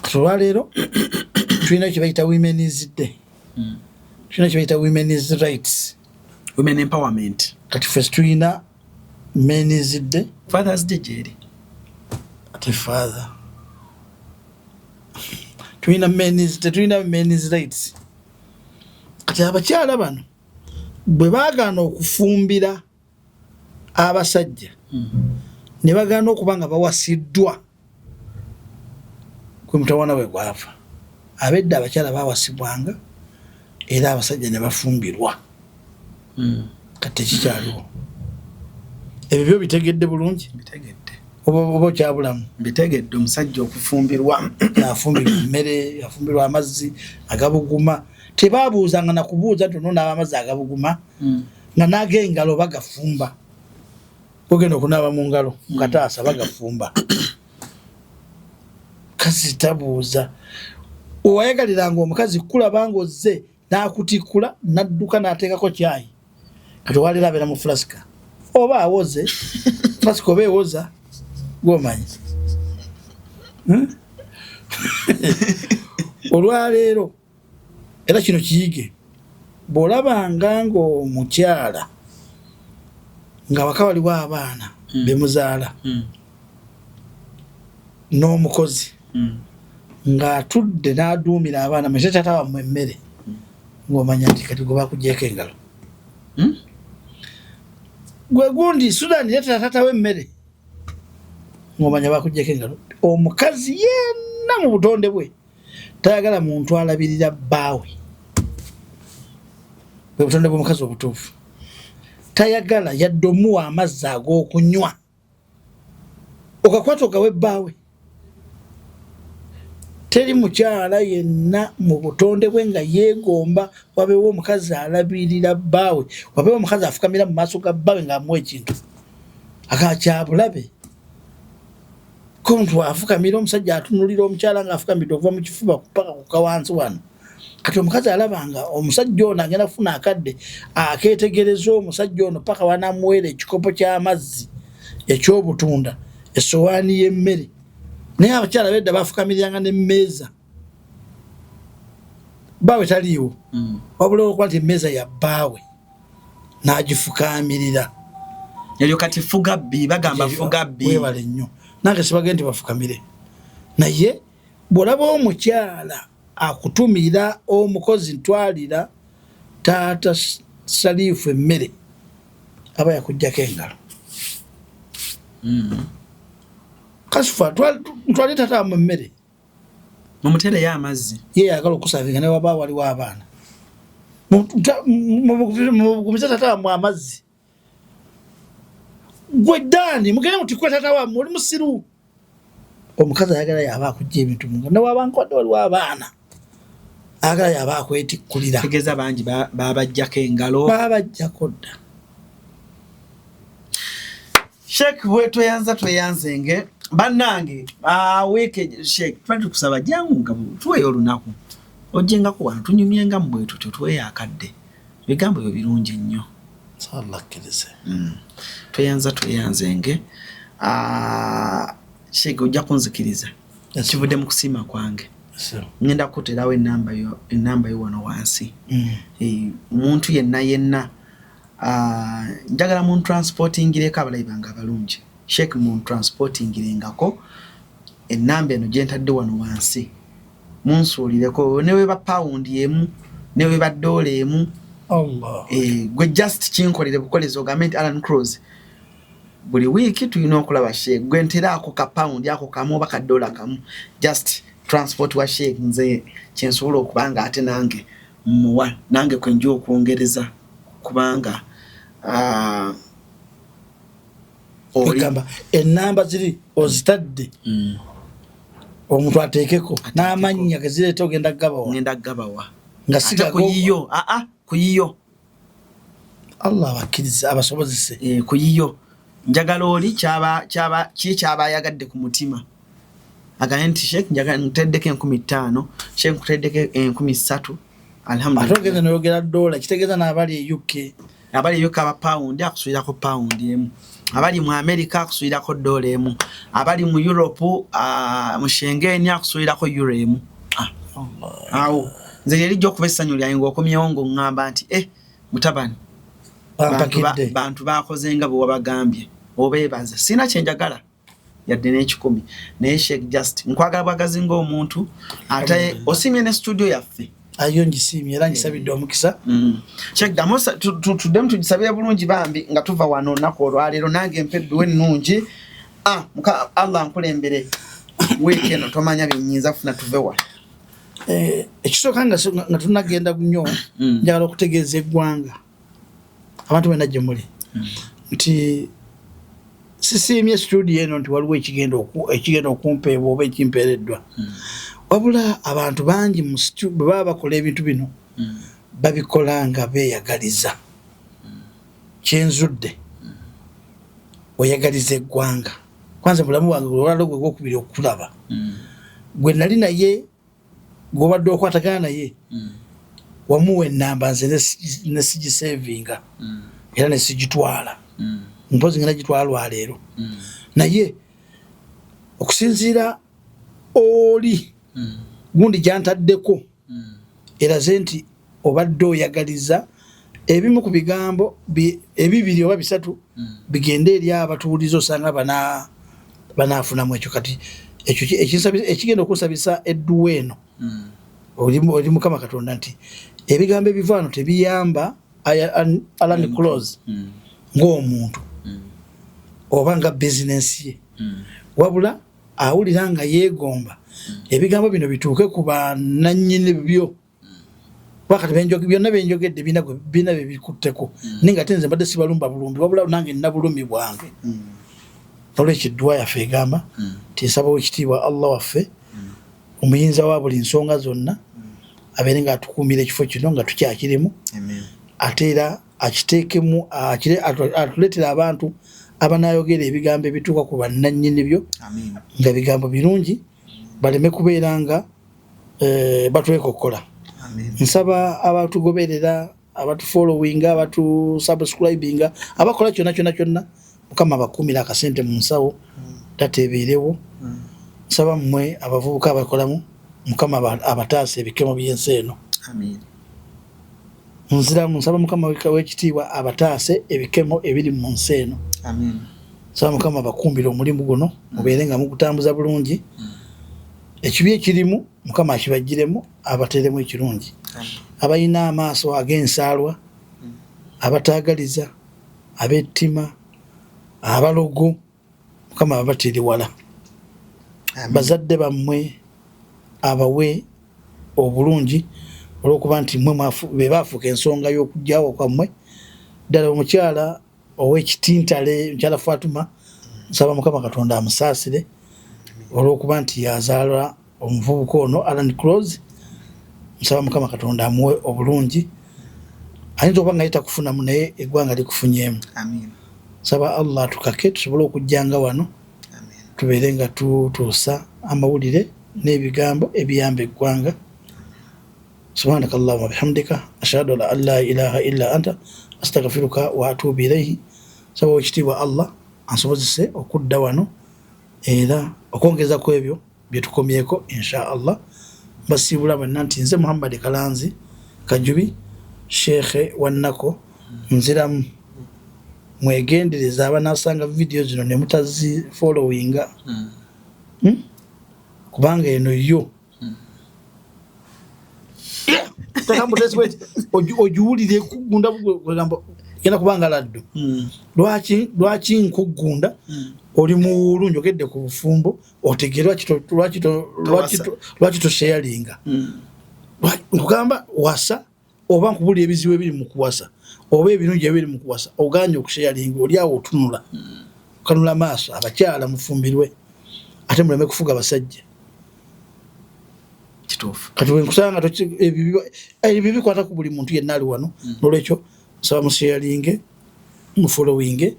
kati olwaleero tulina kyebayita women's day tulina kyebayita women's rights women empowerment kati ffe tulina men's day fathers day jeri ate father tulina men's rights kati abakyala bano bwe baagaana okufumbira abasajja ne bagaana okuba nga bawasiddwa kwe mutawana we gwava abedda abakyala bawasibwanga era abasajja ne bafumbirwa kati tekikyaliwo ebyo byo bitegedde bulungi oba okyabulamu bitegedde omusajja okufumbirwa yafumbirwa emmere yafumbirwa amazzi agabuguma tebabuuzanga nakubuuza nti ononaaba amazzi agabuguma nga n'ag'engalo bagafumba ogenda okunaaba mu ngalo mukataasa bagafumba kasi tabuuza owayagaliranga omukazi kulaba ng'ozze n'akutikula n'adduka n'ateekako kyayi kati owalira abeera mu fulasika oba awoze fulasika oba ewoza gwomanyi olwaleero era kino kiyige bw'olabanga ng'omukyala nga waka waliwo abaana bemuzaala n'omukozi ng'atudde n'aduumira abaana mwete tata wammwe emmere ng'omanya nti kati gwe bakugyeko engalo gwe gundi Sudan yetera tata w'emmere ng'omanya bakugyeko engalo omukazi yenna mu butonde bwe tayagala muntu alabirira bbaawe bwe butonde bw'omukazi obutuufu tayagala yadde omuwa amazzi ag'okunywa okakwata ogawe bbaawe teri mukyala yenna mu butonde bwe nga yeegomba wabeewo omukazi alabirira bbaawe wabeewo omukazi afukamira mu maaso ga bbaawe ng'amuwa ekintu akakyabulabe ko muntu afukamira omusajja atunulira omukyala ng'afukamidde okuva mu kifuba paka ku kawansi wano kati omukazi alabanga omusajja ono agenda kufuna akadde akeetegereza omusajja ono paka wanamuweera ekikopo ky'amazzi eky'obutunda essowaani y'emmere naye abakyala bedda bafukamiriranga n'emmeeza bbaawe taliiwo wabula okuba nti emmeeza ya bbaawe n'agifukamirira eryo kati fugabbi bagamba fugabbi weewale nnyo nange sibagende nti bafukamire naye bw'olaba omukyala akutumira omukozi ntwalira taata Saliifu emmere aba yakuggyako engalo kasufa ntwalire taata wammwe emmere mumutereyo amazzi ye yagala okusavinga ne waba waliwo abaana mubugumiza taata wammwe amazzi gwe ddaani mugende mutikwe taata wammwe oli musiru omukazi ayagala yaba akugya ebintu munga newabankodde waliwo abaana ayagala yaba akwetikkulira tegeeza bangi babajjako engalo babajjako dda Sheikh bwe tweyanzenge bannange weeke Sheikh twali tukusaba jangu nga tuweyo olunaku ojjengako wano tunyumyenga mu bwe tutyo tweyakadde ebigambo ebyo birungi nnyo sallakkirize tweyanzenge Sheikh ojja kunzikiriza kivudde mu kusiima kwange ngenda kuterawo enamba yo wano wansi omuntu yenna njagala mu transportingireko abalayi bange abalungi Sheikh mu transportingirengako enamba eno gye ntadde wano wansi munsuulireko newe ba paundi emu newe ba dola emu gwe just kinkolere bukolezi ogambe nti Alan Cross buli wiiki tulina okulaba Sheikh gwe nteraako ka paundi ako kamu oba ka dola kamu just transport wa Sheikh nze kyensobola okubanga ate nange muwa nange kwenja okwongereza kubanga ogamba enamba ziri ozitadde omuntu ateekeko n'amannya gezireeta ogenda gabawa nga siga kuyiyo kuyiyo Allah abakkirize abasobozese kuyiyo njagala oli kyaba ayagadde ku mutima agaye nti Sheikh njagala nteddeko 15,000 Sheikh nkuteddeko 3,000 alhamdulillah atogenda n'oyogera dola kitegeeza n'abali e UK abali UK aba pound akusuulirako pound emu abali mu America akusuulirako dola emu abali mu Europe mu Schengen akusuulirako euro emu awo nze yelijja okuba essanyu lyange ng'okomyewo ng'oŋŋamba nti mutabani bantu bakozenga bwe wabagambye obeebaza sina kyenjagala yadde n'ekikumi naye Sheikh just nkwagala bwagazi ng'omuntu ate osimye ne studio yaffe ayo ngisimye era ngisabidde omukisa Sheikh damosa tuddemu tugisabira bulungi bambi nga tuva wano olunaku olwaleero nange empedduwe ennungi Allah nkulembere wiiki eno tomanya byennyinza kufuna tuve wala ekisooka nga tunagenda nnyo njagala okutegeeza eggwanga abantu bena gye muli nti sisiimye studio eno nti waliwo ekigenda okumpeebwa oba ekimpeereddwa wabula abantu bangi mu bwe baba bakola ebintu bino babikola nga beeyagaliza kyenzudde oyagaliza eggwanga kwanza mulamu wange olwala gwe gwokubiri okulaba gwe nali naye gobadde okwatagana naye wamuwa enamba nze ne sigisavinga era ne sigitwala mpozi ngenda gitwala lwaleero naye okusinziira oli gundi gyantadeko eraze nti obadde oyagaliza ebimu ku bigambo ebibiri oba bisatu bigende eri abatuuliza osanga banaafunamu ekyo kati ekigenda okusabisa edduwa eno oli Mukama Katonda nti ebigambo ebivaano tebiyamba Alan Close ng'omuntu oba nga bizinensi ye wabula awulira nga yeegomba ebigambo bino bituuke ku bannannyini byo wakati byonna benjogedde bina bye bikutteko naye nga tenze mbadde sibalumba bulumbi wabula nange nina bulumi bwange olwekyo edduwa yaffe egamba tinsaba ekitiibwa Allah waffe omuyinza wa buli nsonga zonna abeere nga atukuumira ekifo kino nga tukyakirimu ate era akiteekemu atuleetera abantu abanayogera ebigambo ebituuka ku bannannyini byo nga bigambo birungi baleme kubeera nga batwekokkola. Nsaba abatugoberera abatufollowinga abatusubscribinga abakola kyonna Mukama abakuumira akasente mu nsawo tateebeerewo. Nsaba mmwe abavubuka abakolamu Mukama abataasa ebikemo by'ensi eno. Nsaba Mukama w'ekitiibwa abataase ebikemo ebiri mu nsi eno. Nsaba Mukama abakuumbira omulimu guno mubeere nga mugutambuza bulungi. Ekibi ekirimu Mukama akibagiremu abateeremu ekirungi. Abalina amaaso ag'ensaalwa abataagaliza ab'ettima abalogo Mukama abateere wala. Bazadde bammwe abawe obulungi olw'okuba nti mmwe be baafuuka ensonga y'okujjawo kwammwe. Ddala omukyala ow'ekitintale mukyala Fatuma nsaba Mukama Katonda amusaasire olw'okuba nti yazaala omuvubuka ono Alan Close. Nsaba Mukama Katonda amuwe obulungi. Ayinza okuba nga yetakufunamu naye eggwanga likufunyemu. Nsaba Allah tukake tusobole okujjanga wano tubeere nga tutuusa amawulire n'ebigambo ebiyamba eggwanga. Subhanaka Allahumma bihamdika ashhadu an la ilaha illa anta astaghfiruka wa atubu ilayhi. Nsaba ekitiibwa Allah ansobozese okudda wano era okwongeza ku ebyo bye tukomyeko insha Allah. Mbasiibula mwenna nti nze Muhammad Kalanzi Kajubi Sheikh wannako nziramu. Mwegendereza abanasanga video zino ne mutazi followinga kubanga eno yo takambo deswet ojuulire kugunda bugamba yena kubanga laddo lwaki nkugunda oli muulu njogedde ku bufumbo otegerwa lwaki to sharinga nkugamba wasa oba nkubuli ebizibu ebiri mu kuwasa oba ebirungi ebiri mu kuwasa oganye okusharinga oli awo otunula kanula maaso abakyala mufumbirwe ate muleme kufuga basajja kituufu kati wenkusanga ebibi bikwata ku buli muntu yenna ali wano n'olwekyo nsaba musharinge mufollowinge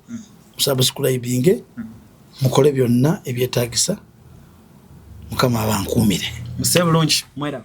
musubscribinge mukole byonna ebyetaagisa Mukama abankuumire. Musebe bulungi mwera.